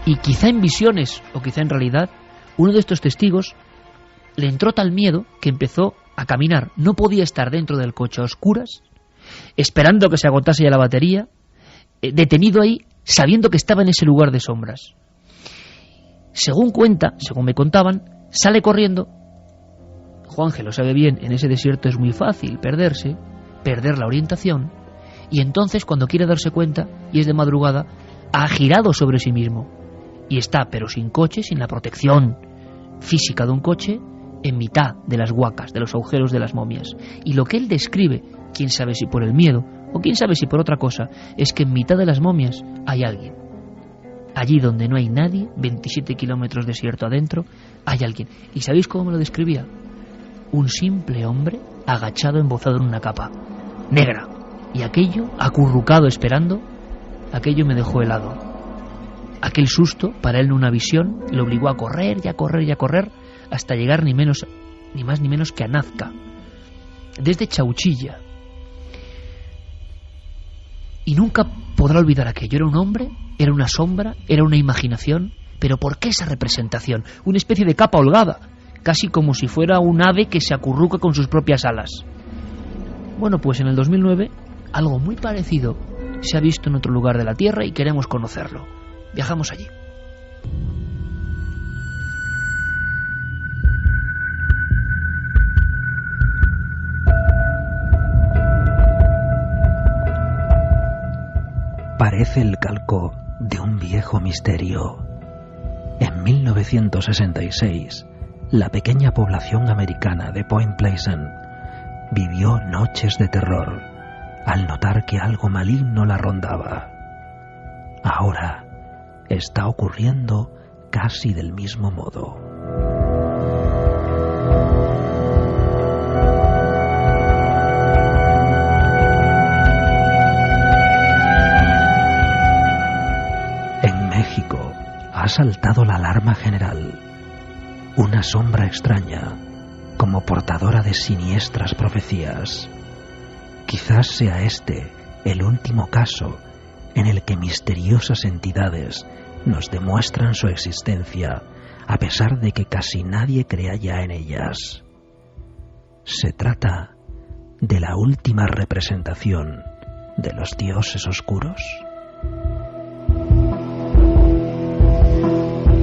Y quizá en visiones o quizá en realidad, uno de estos testigos le entró tal miedo que empezó a caminar. No podía estar dentro del coche a oscuras, esperando que se agotase ya la batería, detenido ahí, sabiendo que estaba en ese lugar de sombras. Según me contaban, sale corriendo. Juanje lo sabe bien, en ese desierto es muy fácil perderse, perder la orientación, y entonces cuando quiere darse cuenta, y es de madrugada, ha girado sobre sí mismo, y está, pero sin coche, sin la protección física de un coche, en mitad de las huacas, de los agujeros de las momias. Y lo que él describe, quién sabe si por el miedo, o quién sabe si por otra cosa, es que en mitad de las momias hay alguien. Allí donde no hay nadie, 27 kilómetros desierto adentro, hay alguien. ¿Y sabéis cómo me lo describía? Un simple hombre agachado, embozado en una capa negra. Y aquello, acurrucado esperando, aquello me dejó helado. Aquel susto, para él una visión, le obligó a correr y a correr y a correr, hasta llegar ni más ni menos que a Nazca, desde Chauchilla. Y nunca podrá olvidar aquello. Era un hombre, era una sombra, era una imaginación. Pero ¿por qué esa representación? Una especie de capa holgada, casi como si fuera un ave que se acurruca con sus propias alas. Bueno, pues en el 2009 algo muy parecido se ha visto en otro lugar de la Tierra y queremos conocerlo. Viajamos allí. Parece el calco de un viejo misterio. En 1966, la pequeña población americana de Point Pleasant vivió noches de terror al notar que algo maligno la rondaba. Ahora está ocurriendo casi del mismo modo. En México ha saltado la alarma general. Una sombra extraña, como portadora de siniestras profecías. Quizás sea este el último caso en el que misteriosas entidades nos demuestran su existencia, a pesar de que casi nadie crea ya en ellas. Se trata de la última representación de los dioses oscuros.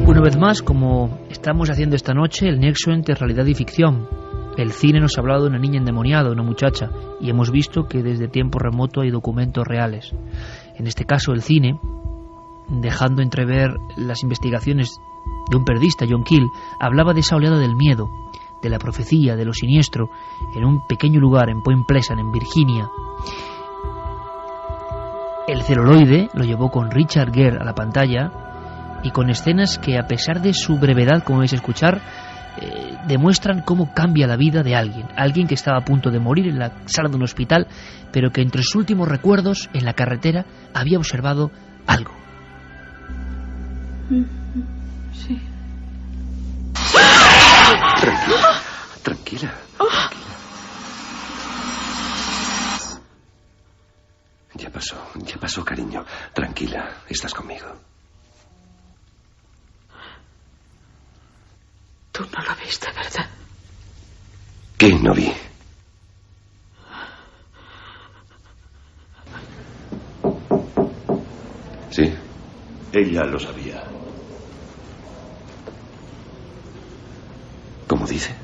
Una vez más, como estamos haciendo esta noche, el nexo entre realidad y ficción. El cine nos ha hablado de una niña endemoniada, una muchacha, y hemos visto que desde tiempo remoto hay documentos reales. En este caso, el cine, dejando entrever las investigaciones de un periodista, John Keel, hablaba de esa oleada del miedo, de la profecía, de lo siniestro, en un pequeño lugar en Point Pleasant, en Virginia. El celuloide lo llevó con Richard Gere a la pantalla, y con escenas que, a pesar de su brevedad, como vais a escuchar, demuestran cómo cambia la vida de alguien que estaba a punto de morir en la sala de un hospital, pero que entre sus últimos recuerdos en la carretera había observado algo. Sí. Tranquila. Ya pasó, cariño. Tranquila, estás conmigo. Tú no lo viste, ¿verdad? ¿Qué no vi? Sí. Ella lo sabía. ¿Cómo dice?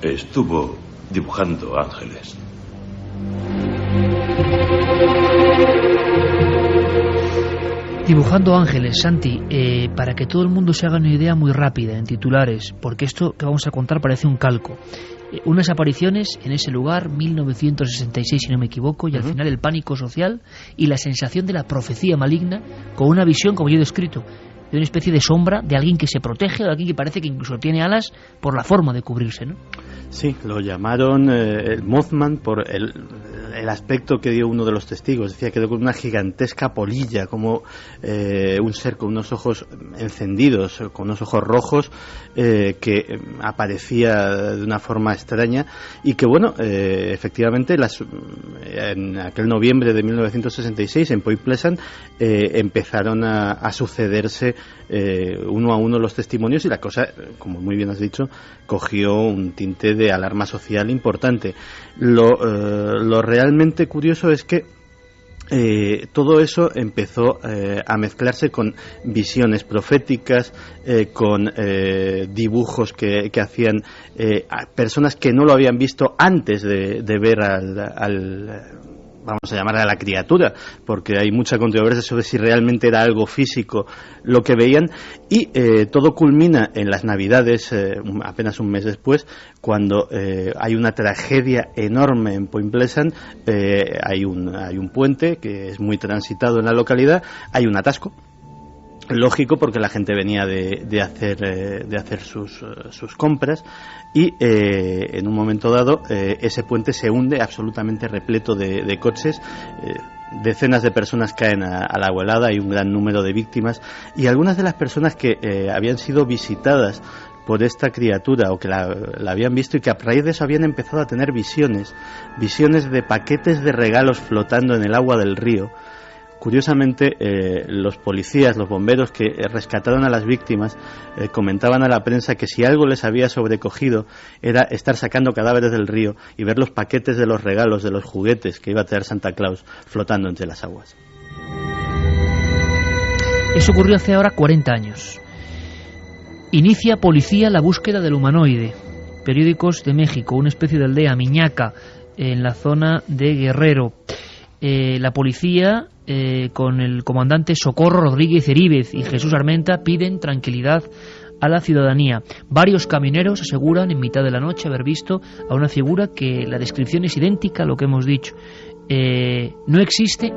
Estuvo dibujando ángeles. Dibujando ángeles, Santi, para que todo el mundo se haga una idea muy rápida en titulares, porque esto que vamos a contar parece un calco. Unas apariciones en ese lugar, 1966 si no me equivoco, y al final el pánico social y la sensación de la profecía maligna, con una visión, como yo he descrito, de una especie de sombra de alguien que se protege, o de alguien que parece que incluso tiene alas por la forma de cubrirse, ¿no? Sí, lo llamaron el Mothman por el aspecto que dio uno de los testigos. Decía que con una gigantesca polilla, como un ser con unos ojos encendidos, con unos ojos rojos, que aparecía de una forma extraña y que, bueno, efectivamente en aquel noviembre de 1966 en Point Pleasant empezaron a sucederse uno a uno los testimonios, y la cosa, como muy bien has dicho, cogió un tinte de alarma social importante. Lo realmente curioso es que todo eso empezó a mezclarse con visiones proféticas, con dibujos que hacían personas que no lo habían visto antes de ver vamos a llamar a la criatura, porque hay mucha controversia sobre si realmente era algo físico lo que veían, y todo culmina en las Navidades, apenas un mes después, cuando hay una tragedia enorme en Point Pleasant. Hay un puente que es muy transitado en la localidad, hay un atasco, lógico, porque la gente venía de hacer sus compras, y en un momento dado ese puente se hunde absolutamente repleto de coches. Decenas de personas caen a la agua helada, hay un gran número de víctimas, y algunas de las personas que habían sido visitadas por esta criatura, o que la habían visto, y que a raíz de eso habían empezado a tener visiones de paquetes de regalos flotando en el agua del río. Curiosamente, los policías, los bomberos que rescataron a las víctimas comentaban a la prensa que si algo les había sobrecogido era estar sacando cadáveres del río y ver los paquetes de los regalos, de los juguetes que iba a traer Santa Claus flotando entre las aguas. Eso ocurrió hace ahora 40 años. Inicia policía la búsqueda del humanoide. Periódicos de México, una especie de aldea, Miñaca, en la zona de Guerrero. La policía, con el comandante Socorro Rodríguez Heríbez y Jesús Armenta, piden tranquilidad a la ciudadanía. Varios camioneros aseguran en mitad de la noche haber visto a una figura que la descripción es idéntica a lo que hemos dicho. No existe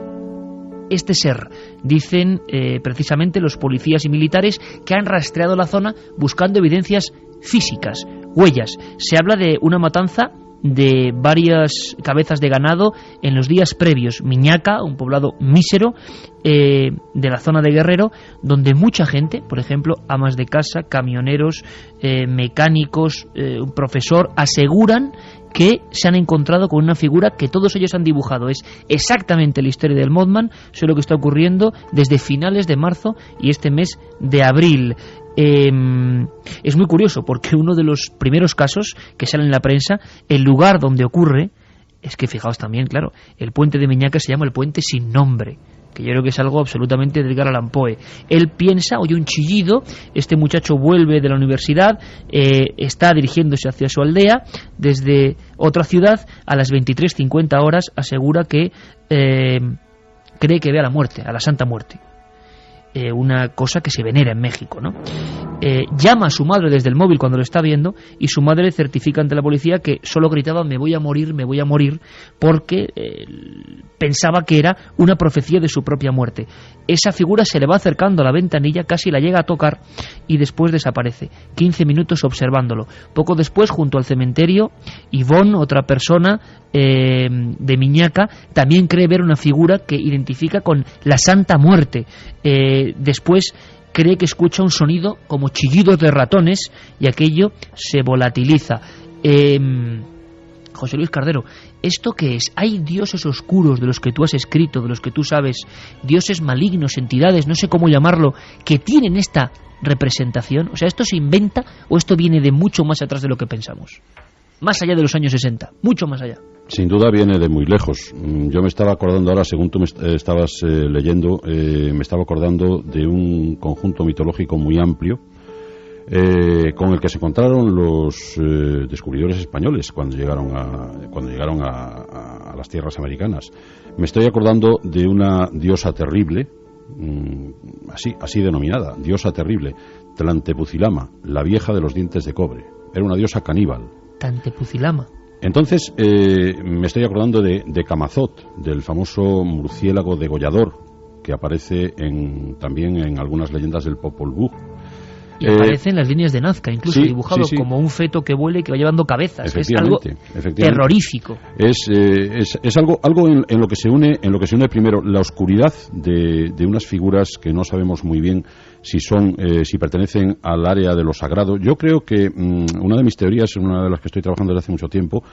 este ser, dicen precisamente los policías y militares que han rastreado la zona buscando evidencias físicas, huellas. Se habla de una matanza de varias cabezas de ganado en los días previos. Miñaca, un poblado mísero de la zona de Guerrero, donde mucha gente, por ejemplo, amas de casa, camioneros, mecánicos, un profesor, aseguran que se han encontrado con una figura que todos ellos han dibujado. Es exactamente la historia del Mothman, solo que está ocurriendo desde finales de marzo y este mes de abril. Es muy curioso porque uno de los primeros casos que salen en la prensa, el lugar donde ocurre, es que fijaos también, claro, el puente de Miñaca se llama el puente sin nombre, que yo creo que es algo absolutamente de Edgar Allan Poe. Él piensa, oye un chillido, este muchacho vuelve de la universidad, está dirigiéndose hacia su aldea, desde otra ciudad, a las 23:50 horas, asegura que cree que ve a la muerte, a la Santa Muerte. Una cosa que se venera en México, ¿no? Llama a su madre desde el móvil cuando lo está viendo y su madre certifica ante la policía que solo gritaba me voy a morir, porque pensaba que era una profecía de su propia muerte. Esa figura se le va acercando a la ventanilla, casi la llega a tocar y después desaparece. 15 minutos observándolo. Poco después, junto al cementerio, Ivonne, otra persona de Miñaca, también cree ver una figura que identifica con la Santa Muerte. Después cree que escucha un sonido como chillidos de ratones y aquello se volatiliza. José Luis Cardero, ¿esto qué es? ¿Hay dioses oscuros de los que tú has escrito, de los que tú sabes, dioses malignos, entidades, no sé cómo llamarlo, que tienen esta representación? O sea, ¿esto se inventa o esto viene de mucho más atrás de lo que pensamos? Más allá de los años 60, mucho más allá. Sin duda viene de muy lejos. Yo me estaba acordando ahora, según tú me estabas leyendo, me estaba acordando de un conjunto mitológico muy amplio con el que se encontraron los descubridores españoles cuando llegaron a las tierras americanas. Me estoy acordando de una diosa terrible, así denominada, diosa terrible, Tlantepucilama, la vieja de los dientes de cobre. Era una diosa caníbal. Tlantepucilama. Entonces, me estoy acordando de Camazot, del famoso murciélago degollador, que aparece también en algunas leyendas del Popol Vuh. Y aparece en las líneas de Nazca, incluso dibujado como un feto que vuela y que va llevando cabezas. Es algo terrorífico. Es algo en lo que se une primero la oscuridad de unas figuras que no sabemos muy bien si pertenecen al área de lo sagrado. Yo creo que una de mis teorías, una de las que estoy trabajando desde hace mucho tiempo,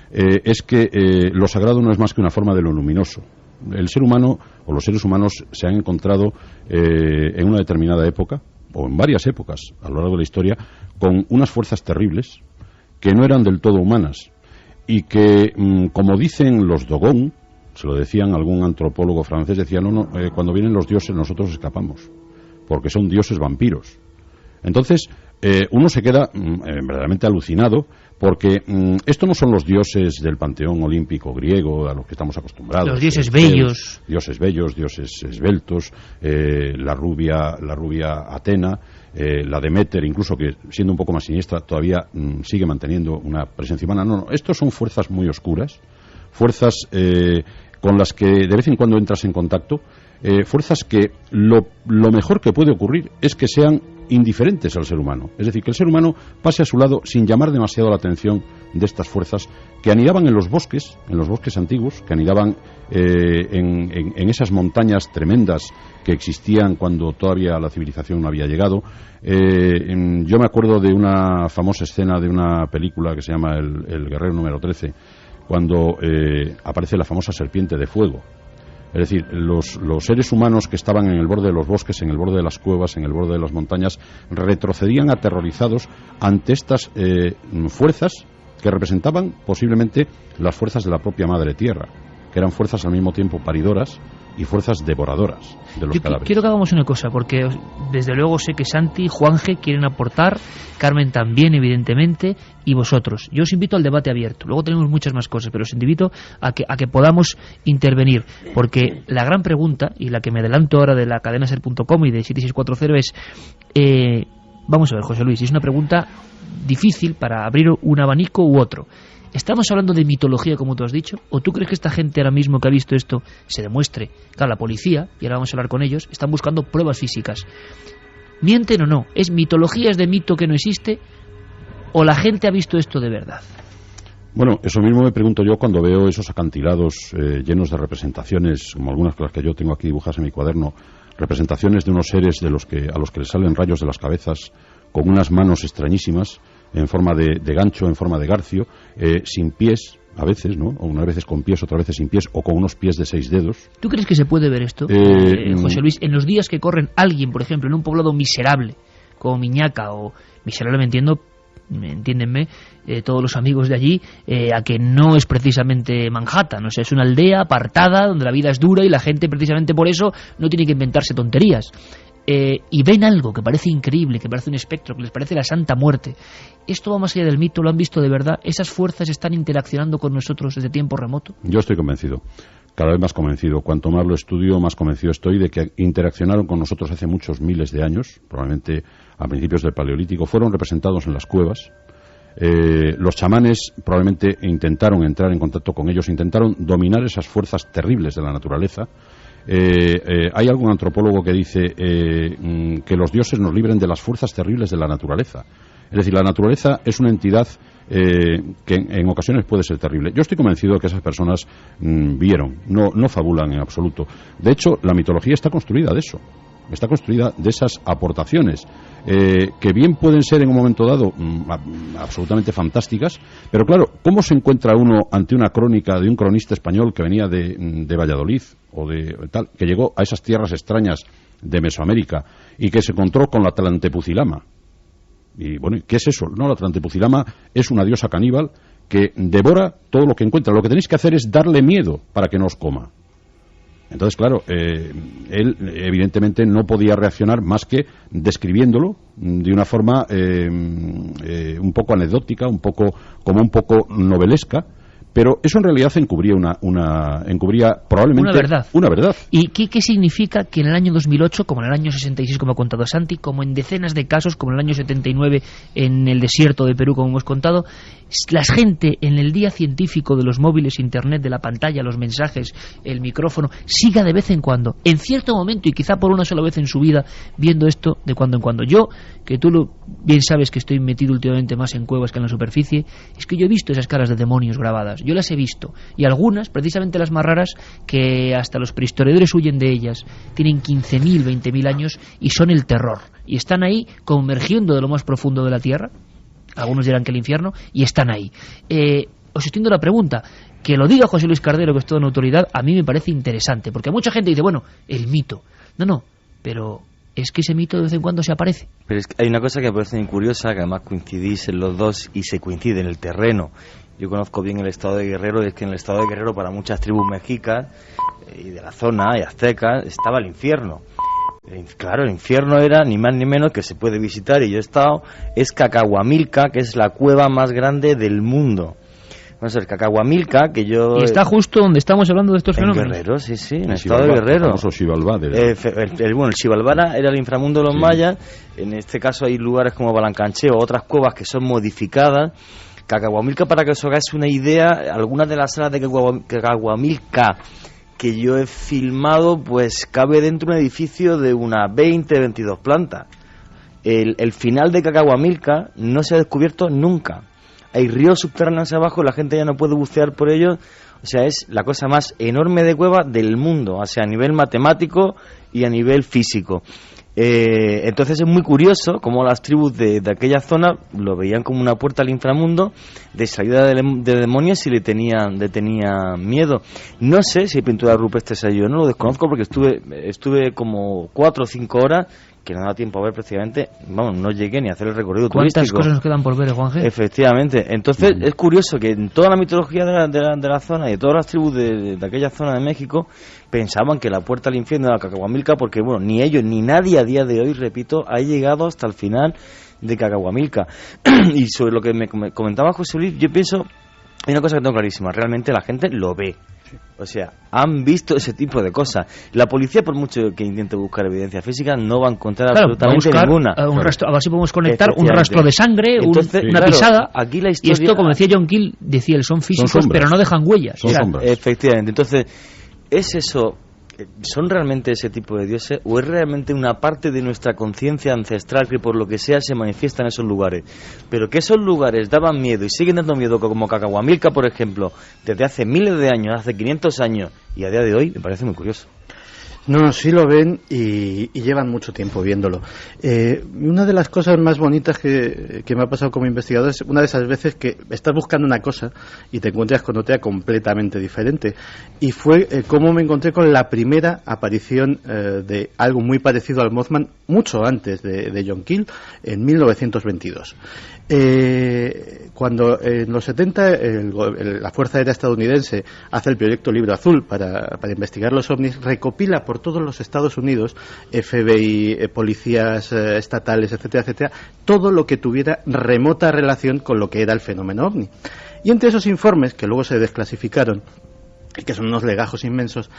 es que lo sagrado no es más que una forma de lo luminoso. El ser humano o los seres humanos se han encontrado en una determinada época, o en varias épocas a lo largo de la historia, con unas fuerzas terribles que no eran del todo humanas y que, como dicen los Dogon, se lo decían algún antropólogo francés, decía, cuando vienen los dioses nosotros escapamos, porque son dioses vampiros. Entonces, uno se queda verdaderamente alucinado, porque estos no son los dioses del panteón olímpico griego a los que estamos acostumbrados. Los dioses bellos. Dioses bellos, dioses esbeltos, la rubia Atena, la Deméter, incluso que siendo un poco más siniestra todavía sigue manteniendo una presencia humana. No, estos son fuerzas muy oscuras, fuerzas con las que de vez en cuando entras en contacto, fuerzas que lo mejor que puede ocurrir es que sean indiferentes al ser humano, es decir, que el ser humano pase a su lado sin llamar demasiado la atención de estas fuerzas que anidaban en los bosques antiguos, que anidaban en esas montañas tremendas que existían cuando todavía la civilización no había llegado. Yo me acuerdo de una famosa escena de una película que se llama El Guerrero número 13, cuando aparece la famosa serpiente de fuego. Es decir, los seres humanos que estaban en el borde de los bosques, en el borde de las cuevas, en el borde de las montañas, retrocedían aterrorizados ante estas fuerzas que representaban posiblemente las fuerzas de la propia Madre Tierra, que eran fuerzas al mismo tiempo paridoras y fuerzas devoradoras de los cadáveres. Quiero que hagamos una cosa, porque desde luego sé que Santi, Juanje quieren aportar, Carmen también, evidentemente, y vosotros. Yo os invito al debate abierto. Luego tenemos muchas más cosas, pero os invito a que podamos intervenir, porque la gran pregunta, y la que me adelanto ahora de la cadenaser.com y de 7640 es Vamos a ver, José Luis, es una pregunta difícil para abrir un abanico u otro. ¿Estamos hablando de mitología, como tú has dicho? ¿O tú crees que esta gente ahora mismo que ha visto esto se demuestre? Claro, la policía, y ahora vamos a hablar con ellos, están buscando pruebas físicas. ¿Mienten o no? ¿Es mitología, es de mito que no existe? ¿O la gente ha visto esto de verdad? Bueno, eso mismo me pregunto yo cuando veo esos acantilados llenos de representaciones, como algunas de las que yo tengo aquí dibujadas en mi cuaderno, representaciones de unos seres a los que les salen rayos de las cabezas, con unas manos extrañísimas, en forma de gancho, en forma de garfio, sin pies, a veces, ¿no? O unas veces con pies, otras veces sin pies, o con unos pies de 6 dedos. ¿Tú crees que se puede ver esto, José Luis? En los días que corren, alguien, por ejemplo, en un poblado miserable, como Miñaca, o miserable, entiéndenme, todos los amigos de allí, a que no es precisamente Manhattan, o sea, es una aldea apartada donde la vida es dura y la gente precisamente por eso no tiene que inventarse tonterías. Y ven algo que parece increíble, que parece un espectro, que les parece la Santa Muerte. Esto va más allá del mito, lo han visto de verdad. ¿Esas fuerzas están interaccionando con nosotros desde tiempo remoto? Yo estoy convencido, cada vez más convencido. Cuanto más lo estudio, más convencido estoy de que interaccionaron con nosotros hace muchos miles de años, probablemente a principios del Paleolítico, fueron representados en las cuevas. Los chamanes probablemente intentaron entrar en contacto con ellos, intentaron dominar esas fuerzas terribles de la naturaleza. Hay algún antropólogo que dice que los dioses nos libren de las fuerzas terribles de la naturaleza. Es decir, la naturaleza es una entidad que en ocasiones puede ser terrible. Yo estoy convencido de que esas personas vieron, no fabulan en absoluto. De hecho, la mitología está construida de eso. Está construida de esas aportaciones que bien pueden ser en un momento dado absolutamente fantásticas, pero claro, ¿cómo se encuentra uno ante una crónica de un cronista español que venía de Valladolid o de tal, que llegó a esas tierras extrañas de Mesoamérica y que se encontró con la Tlantepucilama? Y bueno, ¿qué es eso? No, la Tlantepucilama es una diosa caníbal que devora todo lo que encuentra. Lo que tenéis que hacer es darle miedo para que no os coma. Entonces, claro, él evidentemente no podía reaccionar más que describiéndolo de una forma un poco anecdótica, un poco novelesca, pero eso en realidad encubría probablemente una verdad. ¿Y qué significa que en el año 2008, como en el año 66, como ha contado Santi, como en decenas de casos, como en el año 79 en el desierto de Perú, como hemos contado, la gente en el día científico de los móviles, internet, de la pantalla, los mensajes, el micrófono, siga de vez en cuando, en cierto momento y quizá por una sola vez en su vida, viendo esto de cuando en cuando? Yo, que tú bien sabes que estoy metido últimamente más en cuevas que en la superficie, es que yo he visto esas caras de demonios grabadas. Yo las he visto, y algunas, precisamente las más raras, que hasta los prehistoriadores huyen de ellas, tienen 15.000, 20.000 años y son el terror, y están ahí como emergiendo de lo más profundo de la tierra, algunos dirán que el infierno, y están ahí. Os extiendo la pregunta, que lo diga José Luis Cardero, que es toda una autoridad, a mí me parece interesante, porque mucha gente dice, bueno, el mito, no, pero es que ese mito de vez en cuando se aparece. Pero es que hay una cosa que me parece muy curiosa, que además coincidís en los dos y se coincide en el terreno. Yo conozco bien el estado de Guerrero, y es que en el estado de Guerrero para muchas tribus mexicas y de la zona y aztecas estaba el infierno. Claro, el infierno era ni más ni menos, que se puede visitar y yo he estado, es Cacahuamilca, que es la cueva más grande del mundo. Vamos a ver, Cacahuamilca, que yo... Y está justo donde estamos hablando de estos fenómenos. En Guerrero, sí, en el estado de Guerrero. El Xibalbá. El Xibalbá era el inframundo de los mayas. En este caso hay lugares como Balancancheo, otras cuevas que son modificadas. Cacahuamilca, para que os hagáis una idea, algunas de las salas de Cacahuamilca que yo he filmado, pues cabe dentro de un edificio de unas 22 plantas. El final de Cacahuamilca no se ha descubierto nunca. Hay ríos subterráneos abajo, la gente ya no puede bucear por ellos. O sea, es la cosa más enorme de cueva del mundo, o sea, a nivel matemático y a nivel físico. Entonces es muy curioso cómo las tribus de aquella zona lo veían como una puerta al inframundo, de salida de demonios, y le tenían miedo. No sé si hay pintura rupestre allí, yo no lo desconozco porque estuve como 4 o 5 horas que no da tiempo a ver prácticamente, no llegué ni a hacer el recorrido turístico. ¿Cuántas cosas nos quedan por ver, Juan G? Efectivamente. Entonces es curioso que en toda la mitología de la zona y de todas las tribus de aquella zona de México pensaban que la puerta al infierno era Cacahuamilca, porque ni ellos ni nadie a día de hoy, repito, ha llegado hasta el final de Cacahuamilca. Y sobre lo que me comentaba José Luis, yo pienso Hay una cosa que tengo clarísima, realmente la gente lo ve. O sea, han visto ese tipo de cosas. La policía, por mucho que intente buscar evidencia física, no va a encontrar absolutamente ninguna. Un rastro, a ver si podemos conectar un rastro de sangre, entonces, una pisada. Aquí la historia, y esto, como decía John Keel, decía, son físicos, pero no dejan huellas. Efectivamente. Entonces, ¿es eso? ¿Son realmente ese tipo de dioses o es realmente una parte de nuestra conciencia ancestral que por lo que sea se manifiesta en esos lugares? Pero que esos lugares daban miedo y siguen dando miedo, como Cacahuamilca, por ejemplo, desde hace miles de años, hace 500 años, y a día de hoy me parece muy curioso. No, sí lo ven y llevan mucho tiempo viéndolo. Una de las cosas más bonitas que me ha pasado como investigador es una de esas veces que estás buscando una cosa y te encuentras con otra completamente diferente. Y fue como me encontré con la primera aparición de algo muy parecido al Mothman mucho antes de John Keel, en 1922. Cuando en los 70 la Fuerza Aérea Estadounidense hace el proyecto Libro Azul para investigar los ovnis, recopila por todos los Estados Unidos, FBI, policías estatales, etcétera, etcétera, todo lo que tuviera remota relación con lo que era el fenómeno ovni. Y entre esos informes, que luego se desclasificaron, y que son unos legajos inmensos,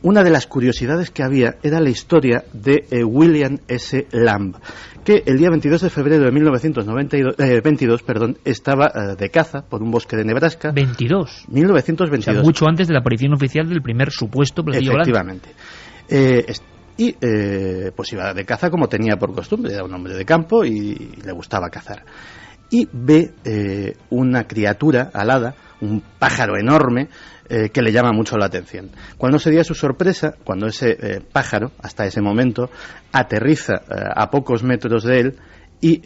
una de las curiosidades que había era la historia de William S. Lamb, que el día 22 de febrero de 1922 estaba de caza por un bosque de Nebraska. 1922. O sea, mucho antes de la aparición oficial del primer supuesto platillo blanco. Efectivamente. Pues iba de caza como tenía por costumbre, era un hombre de campo y le gustaba cazar. Y ve una criatura alada, un pájaro enorme, que le llama mucho la atención. Cuando se dio su sorpresa, cuando ese pájaro, hasta ese momento, aterriza a pocos metros de él y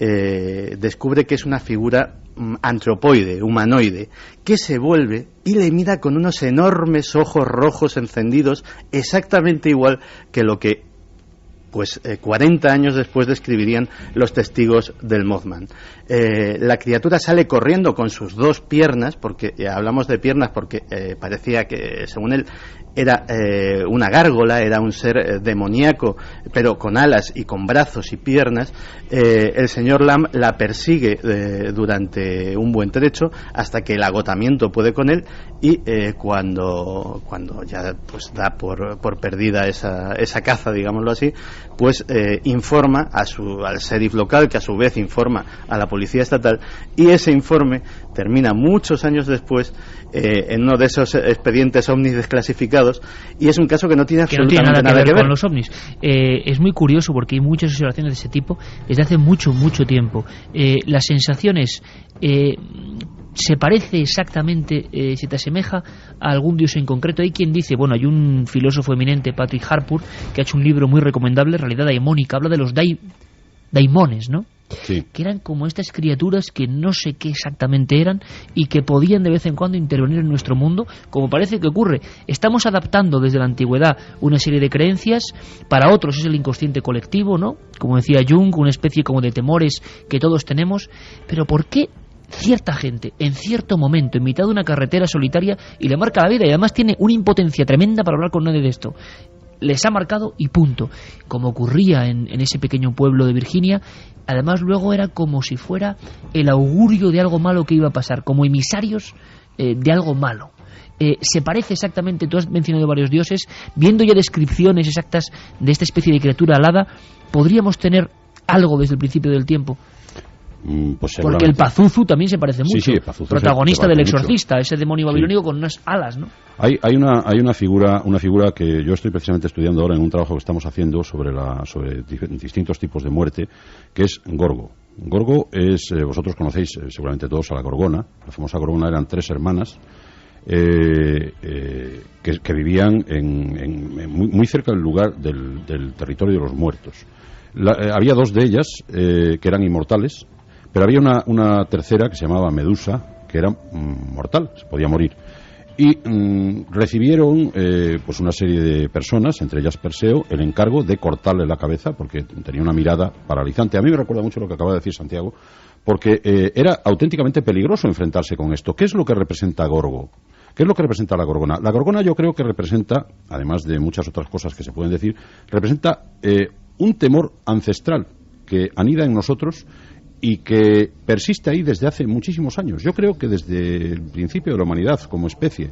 descubre que es una figura antropoide, humanoide, que se vuelve y le mira con unos enormes ojos rojos encendidos, exactamente igual que lo que 40 años después describirían los testigos del Mothman. La criatura sale corriendo con sus dos piernas, porque hablamos de piernas porque parecía que, según él, era una gárgola, era un ser demoníaco, pero con alas y con brazos y piernas. El señor Lamb la persigue durante un buen trecho hasta que el agotamiento puede con él y cuando ya pues da por perdida esa caza, digámoslo así, pues informa al sheriff local, que a su vez informa a la policía estatal, y ese informe termina muchos años después en uno de esos expedientes ovnis desclasificados, y es un caso que no tiene absolutamente nada que ver con los ovnis. Es muy curioso porque hay muchas observaciones de ese tipo desde hace mucho tiempo. Las sensaciones se parece exactamente, se te asemeja a algún dios en concreto. Hay quien dice, bueno, hay un filósofo eminente, Patrick Harpur, que ha hecho un libro muy recomendable, Realidad Daimónica, habla de los daimones, ¿no? Sí. Que eran como estas criaturas que no sé qué exactamente eran y que podían de vez en cuando intervenir en nuestro mundo, como parece que ocurre. Estamos adaptando desde la antigüedad una serie de creencias, para otros es el inconsciente colectivo, ¿no? Como decía Jung, una especie como de temores que todos tenemos, pero ¿por qué cierta gente, en cierto momento, en mitad de una carretera solitaria, y le marca la vida, y además tiene una impotencia tremenda para hablar con nadie de esto? Les ha marcado y punto. Como ocurría en ese pequeño pueblo de Virginia, además luego era como si fuera el augurio de algo malo que iba a pasar, como emisarios de algo malo. Se parece exactamente, tú has mencionado varios dioses, viendo ya descripciones exactas de esta especie de criatura alada, podríamos tener algo desde el principio del tiempo. Pues porque el Pazuzu también se parece mucho, sí, protagonista del Exorcista, mucho. Ese demonio babilónico con unas alas, ¿no? Hay una figura que yo estoy precisamente estudiando ahora en un trabajo que estamos haciendo sobre distintos tipos de muerte, que es Gorgo. Gorgo es, vosotros conocéis seguramente todos a la Gorgona. La famosa Gorgona eran 3 hermanas que vivían muy cerca del lugar del territorio de los muertos. Había 2 de ellas que eran inmortales, pero había una tercera que se llamaba Medusa, que era mortal, se podía morir. Y recibieron pues una serie de personas, entre ellas Perseo, el encargo de cortarle la cabeza porque tenía una mirada paralizante. A mí me recuerda mucho lo que acaba de decir Santiago, porque era auténticamente peligroso enfrentarse con esto. ¿Qué es lo que representa Gorgo? ¿Qué es lo que representa la Gorgona? La Gorgona yo creo que representa, además de muchas otras cosas que se pueden decir, representa un temor ancestral que anida en nosotros y que persiste ahí desde hace muchísimos años. Yo creo que desde el principio de la humanidad como especie.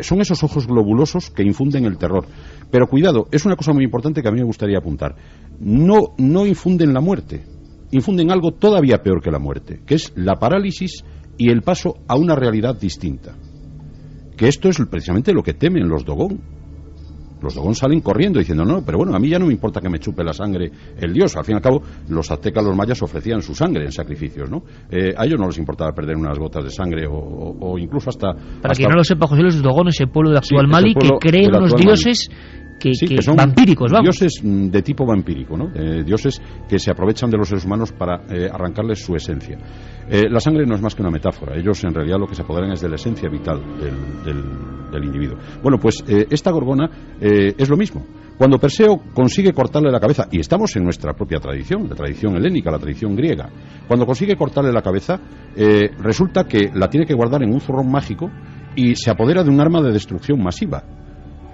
Son esos ojos globulosos que infunden el terror. Pero cuidado, es una cosa muy importante que a mí me gustaría apuntar. No infunden la muerte, infunden algo todavía peor que la muerte, que es la parálisis y el paso a una realidad distinta. Que esto es precisamente lo que temen los Dogon. Los Dogon salen corriendo diciendo, no, pero bueno, a mí ya no me importa que me chupe la sangre el dios. Al fin y al cabo, los aztecas, los mayas ofrecían su sangre en sacrificios, ¿no? A ellos no les importaba perder unas gotas de sangre o incluso hasta... Para quien no lo sepa, José, los Dogon es el pueblo del actual Mali que cree unos dioses... Que son vampíricos, vamos. Dioses de tipo vampírico, ¿no? Dioses que se aprovechan de los seres humanos para arrancarles su esencia. La sangre no es más que una metáfora. Ellos en realidad lo que se apoderan es de la esencia vital del individuo. Bueno, pues esta gorgona es lo mismo. Cuando Perseo consigue cortarle la cabeza, y estamos en nuestra propia tradición, la tradición helénica, la tradición griega, cuando consigue cortarle la cabeza, resulta que la tiene que guardar en un zurrón mágico y se apodera de un arma de destrucción masiva.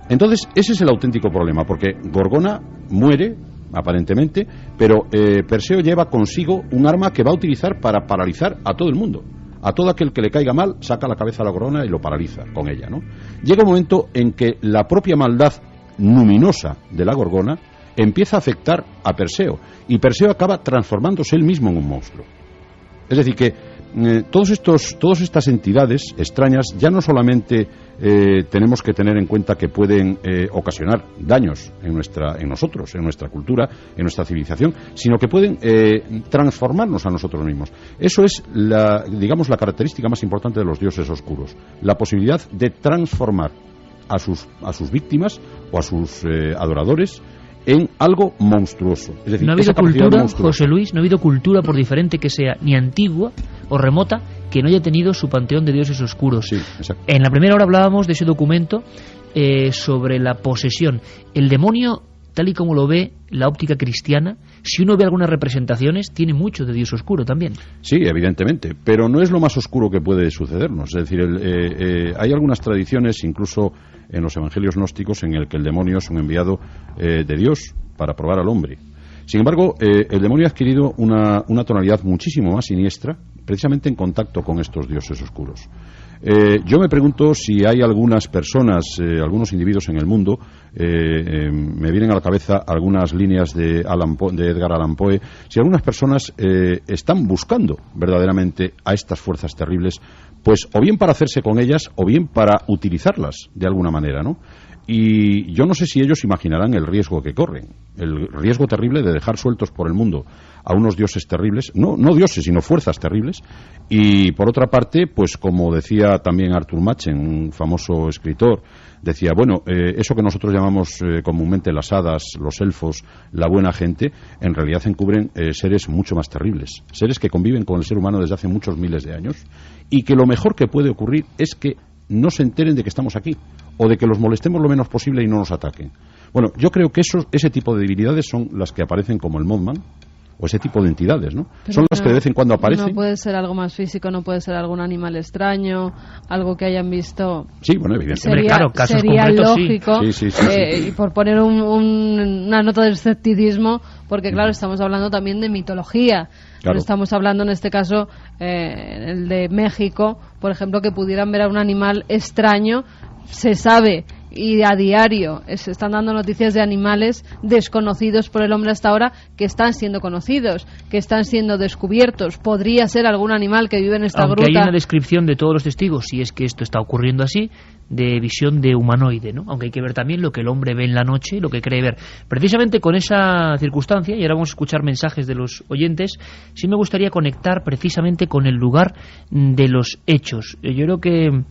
Entonces, ese es el auténtico problema, porque Gorgona muere, aparentemente, pero Perseo lleva consigo un arma que va a utilizar para paralizar a todo el mundo. A todo aquel que le caiga mal, saca la cabeza a la Gorgona y lo paraliza con ella, ¿no? Llega un momento en que la propia maldad luminosa de la Gorgona empieza a afectar a Perseo, y Perseo acaba transformándose él mismo en un monstruo. Es decir, que todas estas entidades extrañas ya no solamente tenemos que tener en cuenta que pueden ocasionar daños en nosotros, en nuestra cultura, en nuestra civilización, sino que pueden transformarnos a nosotros mismos. Eso es la característica más importante de los dioses oscuros, la posibilidad de transformar a sus víctimas o a sus adoradores en algo monstruoso. Es decir, no ha habido cultura, José Luis, no ha habido cultura, por diferente que sea, ni antigua o remota, que no haya tenido su panteón de dioses oscuros. Sí, exacto. En la primera hora hablábamos de ese documento sobre la posesión. El demonio, tal y como lo ve la óptica cristiana, si uno ve algunas representaciones, tiene mucho de dios oscuro también. Sí, evidentemente, pero no es lo más oscuro que puede sucedernos. Es decir, hay algunas tradiciones, incluso en los evangelios gnósticos, en el que el demonio es un enviado de Dios para probar al hombre. Sin embargo, el demonio ha adquirido una tonalidad muchísimo más siniestra, precisamente en contacto con estos dioses oscuros. Yo me pregunto si hay algunas personas, algunos individuos en el mundo, me vienen a la cabeza algunas líneas de Edgar Allan Poe, si algunas personas están buscando verdaderamente a estas fuerzas terribles, pues o bien para hacerse con ellas o bien para utilizarlas de alguna manera, ¿no? Y yo no sé si ellos imaginarán el riesgo que corren, el riesgo terrible de dejar sueltos por el mundo a unos dioses terribles, no dioses, sino fuerzas terribles. Y por otra parte, pues como decía también Arthur Machen, un famoso escritor, decía, bueno, eso que nosotros llamamos comúnmente las hadas, los elfos, la buena gente, en realidad encubren seres mucho más terribles, seres que conviven con el ser humano desde hace muchos miles de años, y que lo mejor que puede ocurrir es que no se enteren de que estamos aquí, o de que los molestemos lo menos posible y no nos ataquen. Bueno, yo creo que ese tipo de debilidades son las que aparecen como el Mothman, o ese tipo de entidades, ¿no? Pero son las que de vez en cuando aparecen. No puede ser algo más físico, no puede ser algún animal extraño, algo que hayan visto. Sí, bueno, evidentemente. Sería lógico, sí. Y por poner una nota de escepticismo, porque claro, estamos hablando también de mitología. Claro. No estamos hablando en este caso, el de México, por ejemplo, que pudieran ver a un animal extraño. Se sabe, y a diario se están dando noticias de animales desconocidos por el hombre hasta ahora, que están siendo conocidos, que están siendo descubiertos. Podría ser algún animal que vive en esta gruta. Aunque hay una descripción de todos los testigos, si es que esto está ocurriendo así, de visión de humanoide, ¿no? Aunque hay que ver también lo que el hombre ve en la noche, lo que cree ver. Precisamente con esa circunstancia, y ahora vamos a escuchar mensajes de los oyentes, sí me gustaría conectar precisamente con el lugar de los hechos. Yo creo que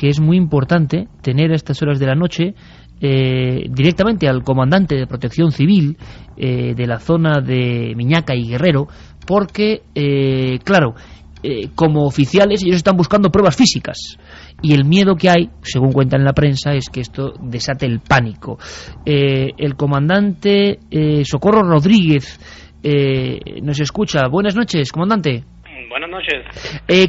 es muy importante tener a estas horas de la noche directamente al comandante de Protección Civil de la zona de Miñaca y Guerrero, porque, claro, como oficiales ellos están buscando pruebas físicas, y el miedo que hay, según cuentan en la prensa, es que esto desate el pánico. El comandante Socorro Rodríguez nos escucha. Buenas noches, comandante. Buenas noches.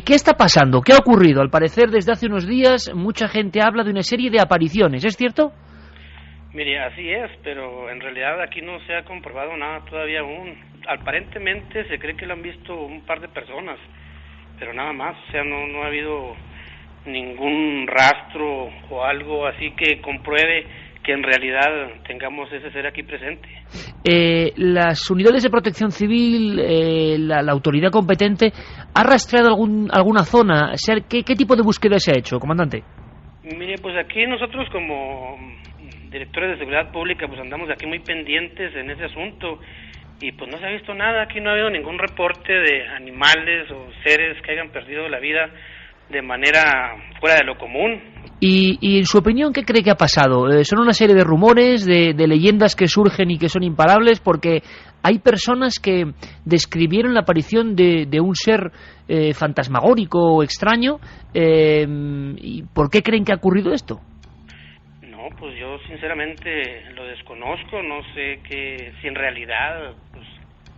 ¿Qué está pasando? ¿Qué ha ocurrido? Al parecer, desde hace unos días, mucha gente habla de una serie de apariciones, ¿es cierto? Mire, así es, pero en realidad aquí no se ha comprobado nada todavía aún. aparentemente se cree que lo han visto un par de personas, pero nada más, o sea, no ha habido ningún rastro o algo así que compruebe que en realidad tengamos ese ser aquí presente. Las unidades de protección civil, la autoridad competente, ¿ha rastreado alguna zona? ¿Qué tipo de búsqueda se ha hecho, comandante? Mire, pues aquí nosotros como directores de seguridad pública pues andamos aquí muy pendientes en ese asunto y pues no se ha visto nada, aquí no ha habido ningún reporte de animales o seres que hayan perdido la vida de manera fuera de lo común. Y en su opinión, ¿qué cree que ha pasado? ¿Son una serie de rumores, de leyendas que surgen y que son imparables? Porque hay personas que describieron la aparición de un ser fantasmagórico o extraño. ¿Y por qué creen que ha ocurrido esto? No, pues yo sinceramente lo desconozco, no sé si en realidad, pues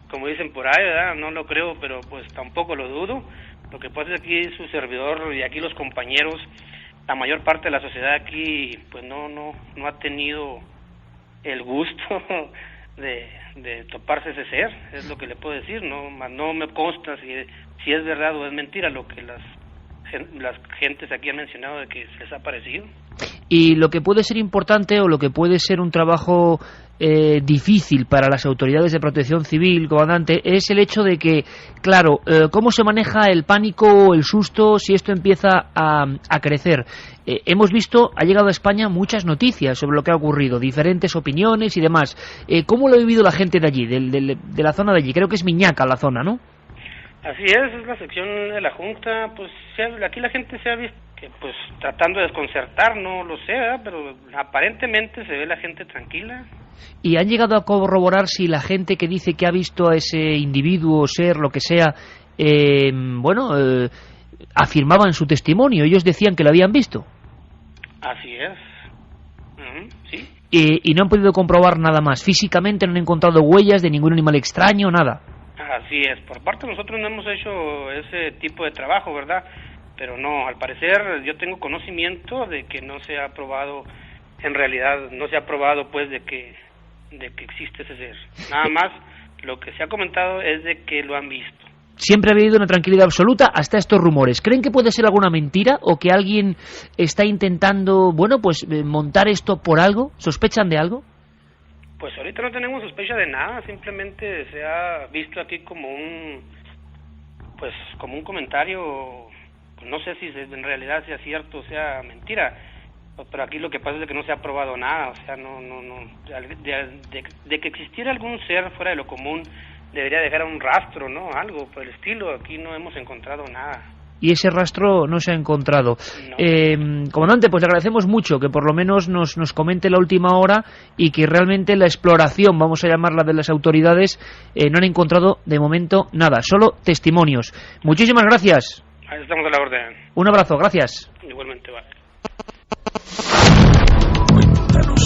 como dicen por ahí, ¿verdad? No lo creo, pero pues tampoco lo dudo. Lo que pasa es que aquí su servidor y aquí los compañeros, la mayor parte de la sociedad aquí pues no ha tenido el gusto de toparse ese ser, es lo que le puedo decir, no me consta si es verdad o es mentira lo que las gentes aquí han mencionado de que les ha parecido. Y lo que puede ser importante o lo que puede ser un trabajo difícil para las autoridades de protección civil, comandante, es el hecho de que, claro, cómo se maneja el pánico, el susto, si esto empieza a crecer. Hemos visto, ha llegado a España muchas noticias sobre lo que ha ocurrido, diferentes opiniones y demás. ¿Cómo lo ha vivido la gente de allí, de la zona de allí? Creo que es Miñaca la zona, ¿no? Así es la sección de la Junta, pues aquí la gente se ha visto que pues tratando de desconcertar, no lo sé, ¿verdad? Pero aparentemente se ve la gente tranquila. ¿Y han llegado a corroborar si la gente que dice que ha visto a ese individuo, ser, lo que sea, afirmaba en su testimonio? Ellos decían que lo habían visto. Así es. Sí. Y no han podido comprobar nada más. Físicamente no han encontrado huellas de ningún animal extraño, nada. Así es. Por parte de nosotros no hemos hecho ese tipo de trabajo, ¿verdad? Pero no, al parecer yo tengo conocimiento de que no se ha probado, en realidad no se ha probado pues de que existe ese ser. Nada más lo que se ha comentado es de que lo han visto. Siempre ha habido una tranquilidad absoluta hasta estos rumores. ¿Creen que puede ser alguna mentira o que alguien está intentando, montar esto por algo? ¿Sospechan de algo? Pues ahorita no tenemos sospecha de nada, simplemente se ha visto aquí como un comentario, no sé si en realidad sea cierto o sea mentira, pero aquí lo que pasa es que no se ha probado nada, o sea, de que existiera algún ser fuera de lo común, debería dejar un rastro, ¿no? Algo por el estilo, aquí no hemos encontrado nada. Y ese rastro no se ha encontrado. No. Comandante, pues le agradecemos mucho que por lo menos nos comente la última hora y que realmente la exploración, vamos a llamarla, de las autoridades, no han encontrado de momento nada, solo testimonios. Muchísimas gracias. Ahí estamos a la orden. Un abrazo, gracias. Igualmente, vale.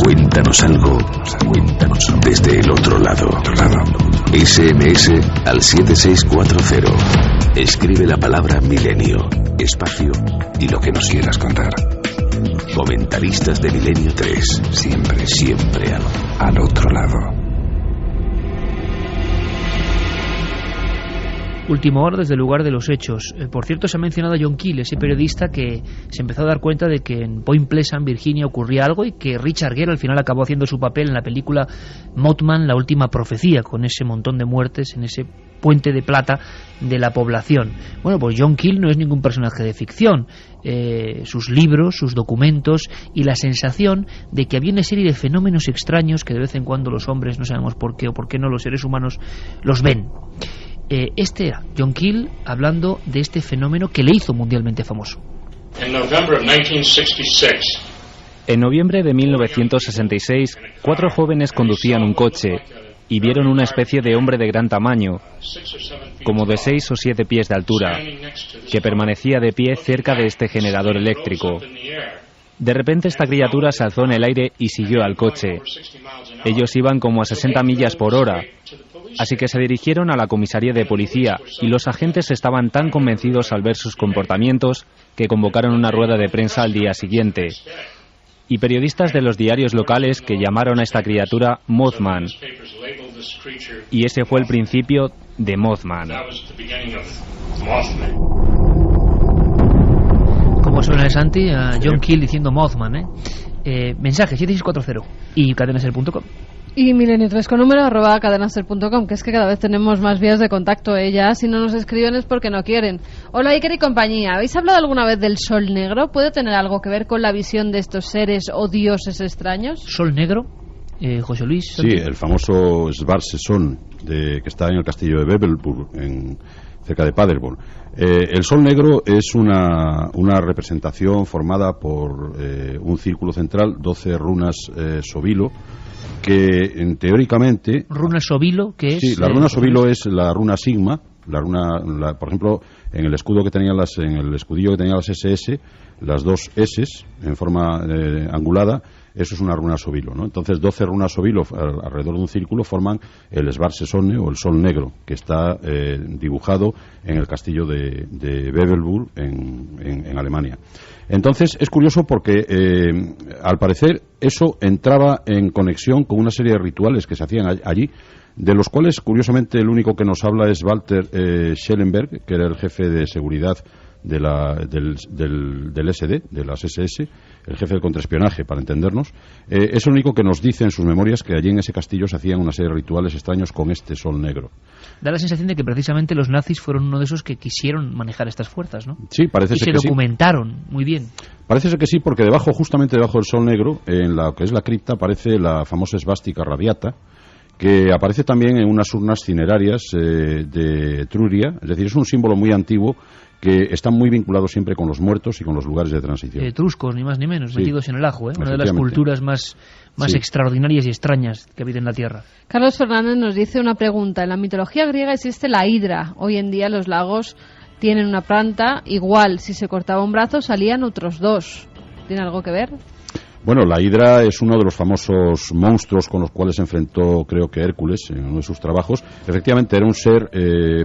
Cuéntanos algo. Cuéntanos desde el otro lado. SMS al 7640. Escribe la palabra milenio, espacio y lo que nos quieras contar. Comentaristas de Milenio 3. Siempre al otro lado. Última hora desde el lugar de los hechos. Por cierto, se ha mencionado a John Keel, ese periodista que se empezó a dar cuenta de que en Point Pleasant, Virginia, ocurría algo y que Richard Gere al final acabó haciendo su papel en la película Mothman, la última profecía, con ese montón de muertes en ese puente de plata de la población. Bueno, pues John Keel no es ningún personaje de ficción. Sus libros, sus documentos y la sensación de que había una serie de fenómenos extraños que de vez en cuando los hombres, no sabemos por qué o por qué no los seres humanos, los ven. Este era John Keel hablando de este fenómeno que le hizo mundialmente famoso. En noviembre de 1966, 4 jóvenes conducían un coche y vieron una especie de hombre de gran tamaño, como de 6 o 7 pies de altura, que permanecía de pie cerca de este generador eléctrico. De repente esta criatura se alzó en el aire y siguió al coche. Ellos iban como a 60 millas por hora, así que se dirigieron a la comisaría de policía y los agentes estaban tan convencidos al ver sus comportamientos que convocaron una rueda de prensa al día siguiente. Y periodistas de los diarios locales que llamaron a esta criatura Mothman. Y ese fue el principio de Mothman. Como suena Santi, a John Keel diciendo Mothman, mensaje 7640 y cadenaser.com. Y Milenio3 con número @cadenaser.com, que es que cada vez tenemos más vías de contacto. Ya si no nos escriben es porque no quieren. Hola Iker y compañía, ¿habéis hablado alguna vez del Sol Negro? ¿Puede tener algo que ver con la visión de estos seres o dioses extraños? ¿Sol Negro? José Luis. Sí, el famoso Svartesson, que está en el castillo de Bebelburg, cerca de Paderborn. El Sol Negro es una representación formada por un círculo central, 12 runas Sobilo, que teóricamente... ¿Runa Sobilo? ¿Qué es? Sí, la runa Sobilo es la runa Sigma. Por ejemplo, en el escudo que tenían en el escudillo que tenían las SS, las dos S en forma angulada, eso es una runa Sobilo, ¿no? Entonces 12 runas Sobilo alrededor de un círculo forman el Svartesson o el Sol Negro, que está dibujado en el castillo de Bebelburg en Alemania. Entonces es curioso porque al parecer eso entraba en conexión con una serie de rituales que se hacían allí, de los cuales curiosamente el único que nos habla es Walter Schellenberg, que era el jefe de seguridad del SD, de las SS, el jefe del contraespionaje, para entendernos. Es el único que nos dice en sus memorias que allí en ese castillo se hacían una serie de rituales extraños con este Sol Negro. Da la sensación de que precisamente los nazis fueron uno de esos que quisieron manejar estas fuerzas, ¿no? Sí, parece ser que sí. Y se documentaron muy bien. Parece ser que sí, porque justamente debajo del Sol Negro, en la que es la cripta, aparece la famosa esvástica radiata, que aparece también en unas urnas cinerarias de Etruria. Es decir, es un símbolo muy antiguo que está muy vinculado siempre con los muertos y con los lugares de transición. Etruscos, ni más ni menos, sí, metidos en el ajo, una de las culturas más sí, extraordinarias y extrañas que habitan en la Tierra. Carlos Fernández nos dice una pregunta. En la mitología griega existe la hidra. Hoy en día los lagos tienen una planta igual. Si se cortaba un brazo salían otros dos. ¿Tiene algo que ver? Bueno, la hidra es uno de los famosos monstruos con los cuales se enfrentó, creo que Hércules, en uno de sus trabajos. Efectivamente, era un ser,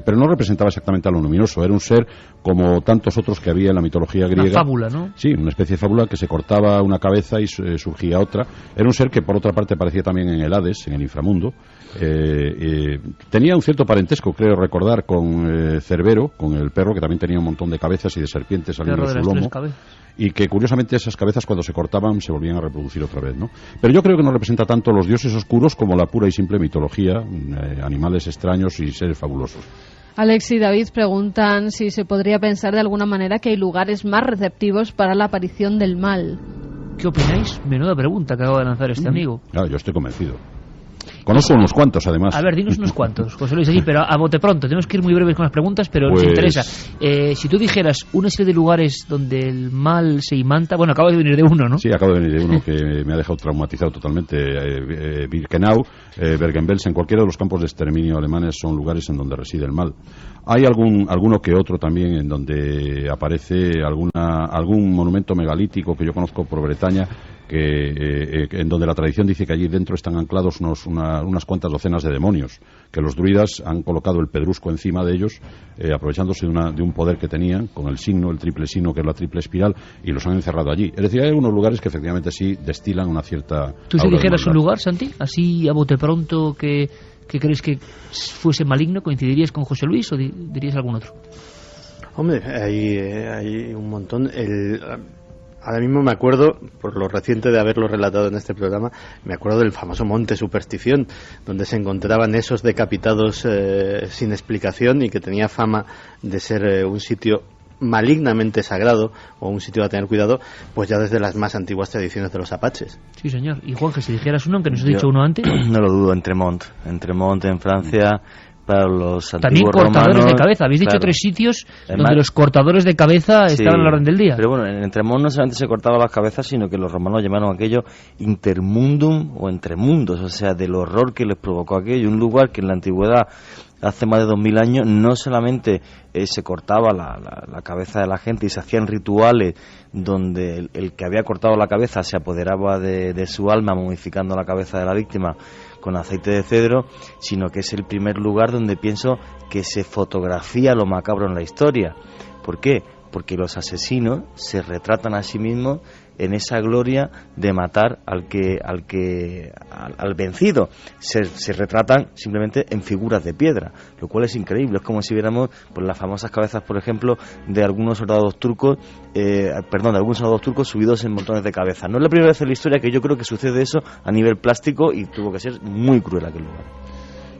pero no representaba exactamente a lo luminoso, era un ser como tantos otros que había en la mitología griega. Una fábula, ¿no? Sí, una especie de fábula que se cortaba una cabeza y surgía otra. Era un ser que, por otra parte, aparecía también en el Hades, en el inframundo. Tenía un cierto parentesco, creo recordar, con Cerbero, con el perro, que también tenía un montón de cabezas y de serpientes saliendo de su lomo. Y que curiosamente esas cabezas cuando se cortaban se volvían a reproducir otra vez, ¿no? Pero yo creo que no representa tanto los dioses oscuros como la pura y simple mitología, animales extraños y seres fabulosos. Alex y David preguntan si se podría pensar de alguna manera que hay lugares más receptivos para la aparición del mal. ¿Qué opináis? Menuda pregunta que acaba de lanzar este amigo. Yo estoy convencido. Conozco unos cuantos, además. A ver, dinos unos cuantos, José Luis, allí, pero a bote pronto. Tenemos que ir muy breves con las preguntas, pero nos interesa. Si tú dijeras una serie de lugares donde el mal se imanta... Bueno, acabo de venir de uno, ¿no? Sí, acabo de venir de uno que me ha dejado traumatizado totalmente. Birkenau, Bergen-Belsen, cualquiera de los campos de exterminio alemanes son lugares en donde reside el mal. Hay alguno que otro también en donde aparece algún monumento megalítico que yo conozco por Bretaña, en donde la tradición dice que allí dentro están anclados unas cuantas docenas de demonios, que los druidas han colocado el pedrusco encima de ellos, aprovechándose de un poder que tenían, con el triple signo, que es la triple espiral, y los han encerrado allí. Es decir, hay algunos lugares que efectivamente sí destilan una cierta... ¿Tú si dijeras un lugar, Santi, así a bote pronto, que crees que fuese maligno, coincidirías con José Luis o dirías algún otro? Hombre, hay un montón. Ahora mismo me acuerdo, por lo reciente de haberlo relatado en este programa, me acuerdo del famoso Monte Superstición, donde se encontraban esos decapitados sin explicación y que tenía fama de ser un sitio malignamente sagrado o un sitio a tener cuidado, pues ya desde las más antiguas tradiciones de los apaches. Sí, señor. Y Juanje, si dijeras uno, aunque nos has dicho uno antes. No lo dudo, Entremont en Francia. Para los también cortadores romanos, de cabeza. Habéis dicho 3 sitios donde los cortadores de cabeza estaban a la orden del día. Pero bueno, en Entremont no solamente se cortaban las cabezas, sino que los romanos llamaron aquello intermundum o entremundos, o sea, del horror que les provocó aquello. Un lugar que en la antigüedad, hace más de 2000 años, no solamente se cortaba la cabeza de la gente y se hacían rituales donde el que había cortado la cabeza se apoderaba de su alma, momificando la cabeza de la víctima con aceite de cedro, sino que es el primer lugar donde pienso que se fotografía lo macabro en la historia. ¿Por qué? porque los asesinos se retratan a sí mismos en esa gloria de matar al vencido. Se retratan simplemente en figuras de piedra, lo cual es increíble. Es como si viéramos pues, las famosas cabezas, por ejemplo, de algunos soldados turcos, subidos en montones de cabezas. No es la primera vez en la historia que yo creo que sucede eso a nivel plástico, y tuvo que ser muy cruel aquel lugar.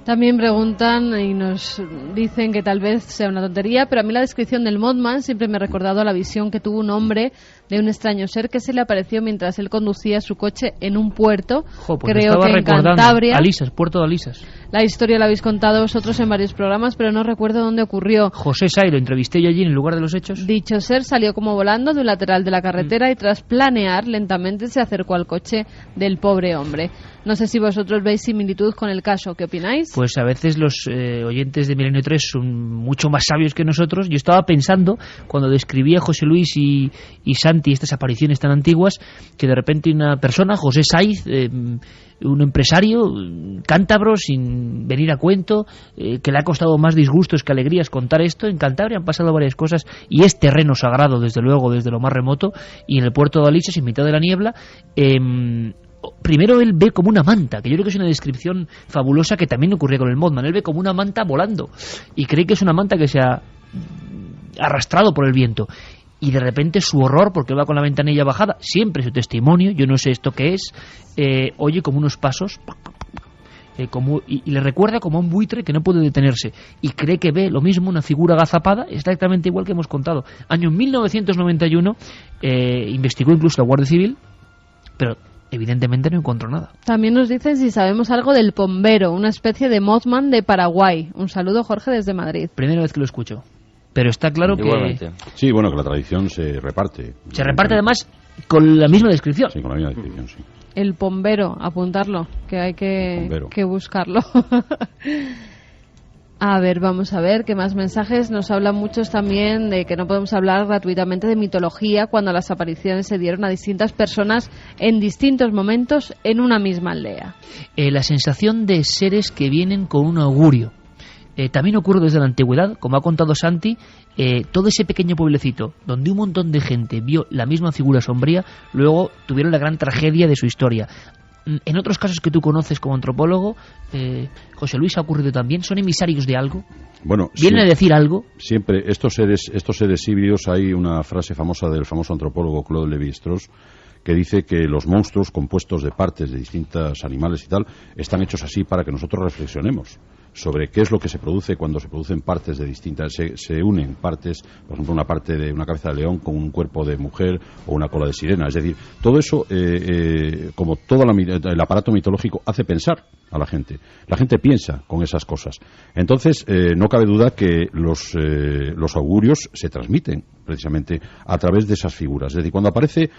También preguntan y nos dicen que tal vez sea una tontería, pero a mí la descripción del Mothman siempre me ha recordado a la visión que tuvo un hombre de un extraño ser que se le apareció mientras él conducía su coche en un puerto, creo que en Cantabria. Alisas, puerto de Alisas. La historia la habéis contado vosotros en varios programas, pero no recuerdo dónde ocurrió. José Say, lo entrevisté yo allí en el lugar de los hechos. Dicho ser salió como volando de un lateral de la carretera y tras planear lentamente se acercó al coche del pobre hombre. No sé si vosotros veis similitud con el caso. ¿Qué opináis? Pues a veces los oyentes de Milenio 3 son mucho más sabios que nosotros. Yo estaba pensando, cuando describía José Luis y Santi estas apariciones tan antiguas, que de repente una persona, José Saiz, un empresario cántabro sin venir a cuento, que le ha costado más disgustos que alegrías contar esto. En Cantabria han pasado varias cosas y es terreno sagrado, desde luego, desde lo más remoto, y en el puerto de Alisas, en mitad de la niebla, primero él ve como una manta, que yo creo que es una descripción fabulosa que también ocurría con el Mothman. Él ve como una manta volando y cree que es una manta que se ha arrastrado por el viento, y de repente su horror, porque va con la ventanilla bajada, siempre su testimonio, yo no sé esto qué es, oye como unos pasos y le recuerda como a un buitre que no puede detenerse, y cree que ve lo mismo, una figura agazapada, exactamente igual que hemos contado. Año 1991, investigó incluso la Guardia Civil, pero evidentemente no encontró nada. También nos dicen si sabemos algo del pombero, una especie de Mothman de Paraguay. Un saludo, Jorge, desde Madrid. Primera vez que lo escucho, pero está claro igualmente que... Sí, bueno, que la tradición se reparte. Se reparte además con la misma descripción. Sí, con la misma descripción, sí. El pombero, apuntarlo, que hay que buscarlo. A ver, vamos a ver qué más mensajes. Nos hablan muchos también de que no podemos hablar gratuitamente de mitología cuando las apariciones se dieron a distintas personas en distintos momentos en una misma aldea. La sensación de seres que vienen con un augurio. También ocurre desde la antigüedad, como ha contado Santi, todo ese pequeño pueblecito donde un montón de gente vio la misma figura sombría, luego tuvieron la gran tragedia de su historia. En otros casos que tú conoces como antropólogo, José Luis, ¿ha ocurrido también? ¿Son emisarios de algo? Bueno, ¿vienen a decir algo? Siempre, estos seres híbridos, hay una frase famosa del famoso antropólogo Claude Lévi-Strauss que dice que los monstruos compuestos de partes de distintos animales y tal están hechos así para que nosotros reflexionemos sobre qué es lo que se produce cuando se producen partes de distintas, se unen partes, por ejemplo una parte de una cabeza de león con un cuerpo de mujer o una cola de sirena. Es decir, todo eso, como todo el aparato mitológico, hace pensar a la gente. La gente piensa con esas cosas. Entonces, no cabe duda que los augurios se transmiten precisamente a través de esas figuras. Es decir, cuando aparece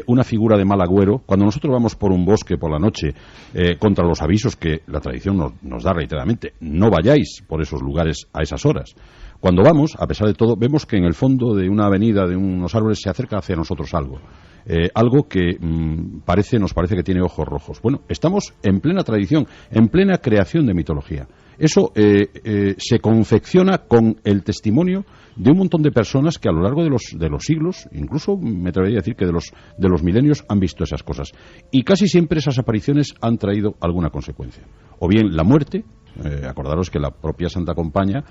una figura de mal agüero, cuando nosotros vamos por un bosque por la noche contra los avisos que la tradición nos da reiteradamente, no vayáis por esos lugares a esas horas. Cuando vamos, a pesar de todo, vemos que en el fondo de una avenida, de unos árboles, se acerca hacia nosotros algo. Algo que nos parece que tiene ojos rojos. Bueno, estamos en plena tradición, en plena creación de mitología. Eso se confecciona con el testimonio de un montón de personas que a lo largo de los siglos, incluso me atrevería a decir que de los milenios, han visto esas cosas. Y casi siempre esas apariciones han traído alguna consecuencia. O bien la muerte, acordaros que la propia Santa Compaña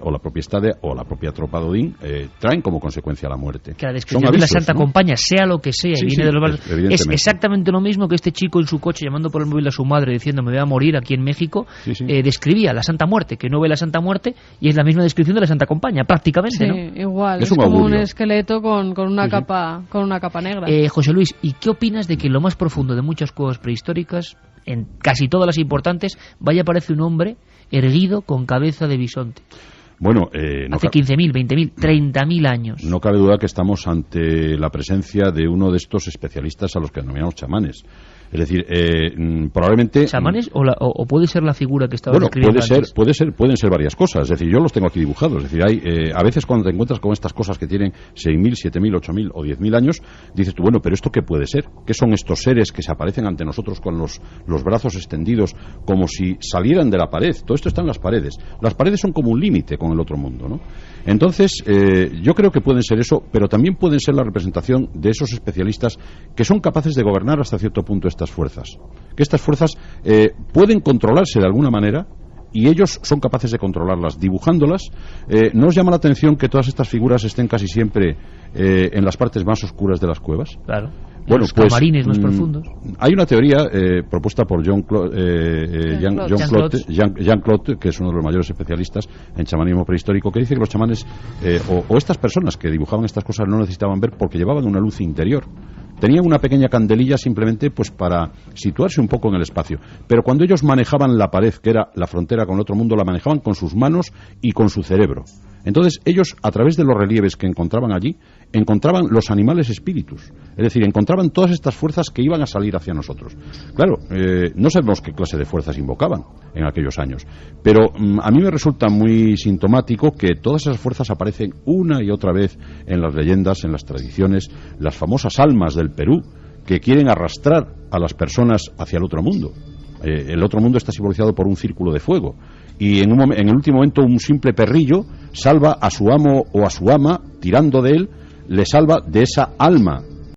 o la propia Estade o la propia tropa de Odín traen como consecuencia la muerte. Que la descripción de la Santa Compaña, sea lo que sea, sí, y viene de los barrios, es exactamente lo mismo que este chico en su coche llamando por el móvil a su madre diciendo me voy a morir aquí en México, describía la Santa Muerte, que no ve la Santa Muerte, y es la misma descripción de la Santa Compaña, prácticamente, ¿no? Igual, es como un esqueleto con una capa negra. José Luis, ¿y qué opinas de que en lo más profundo de muchas cuevas prehistóricas, en casi todas las importantes, aparece un hombre erguido con cabeza de bisonte? Bueno, hace 15.000, 20.000, 30.000 años. No cabe duda que estamos ante la presencia de uno de estos especialistas a los que denominamos chamanes. Es decir, probablemente... ¿Chamanes o puede ser la figura que estaba describiendo antes? Pueden ser varias cosas. Es decir, yo los tengo aquí dibujados. Es decir, hay a veces cuando te encuentras con estas cosas que tienen 6.000, 7.000, 8.000 o 10.000 años, dices tú, bueno, pero ¿esto qué puede ser? ¿Qué son estos seres que se aparecen ante nosotros con los brazos extendidos como si salieran de la pared? Todo esto está en las paredes. Las paredes son como un límite con el otro mundo, ¿no? Entonces, yo creo que pueden ser eso, pero también pueden ser la representación de esos especialistas que son capaces de gobernar hasta cierto punto estas fuerzas. Que estas fuerzas pueden controlarse de alguna manera y ellos son capaces de controlarlas dibujándolas. ¿No os llama la atención que todas estas figuras estén casi siempre en las partes más oscuras de las cuevas? Claro. Bueno, los camarines más profundos. Hay una teoría propuesta por Jean-Claude, que es uno de los mayores especialistas en chamanismo prehistórico, que dice que los chamanes o estas personas que dibujaban estas cosas no necesitaban ver porque llevaban una luz interior. Tenían una pequeña candelilla simplemente pues para situarse un poco en el espacio. Pero cuando ellos manejaban la pared, que era la frontera con el otro mundo, la manejaban con sus manos y con su cerebro. Entonces ellos, a través de los relieves que encontraban allí, encontraban los animales espíritus. Es decir, encontraban todas estas fuerzas que iban a salir hacia nosotros. Claro, no sabemos qué clase de fuerzas invocaban en aquellos años, pero a mí me resulta muy sintomático que todas esas fuerzas aparecen una y otra vez en las leyendas, en las tradiciones, las famosas almas del Perú que quieren arrastrar a las personas hacia el otro mundo. El otro mundo está simbolizado por un círculo de fuego y en el último momento un simple perrillo salva a su amo o a su ama, tirando de él, le salva de esa alma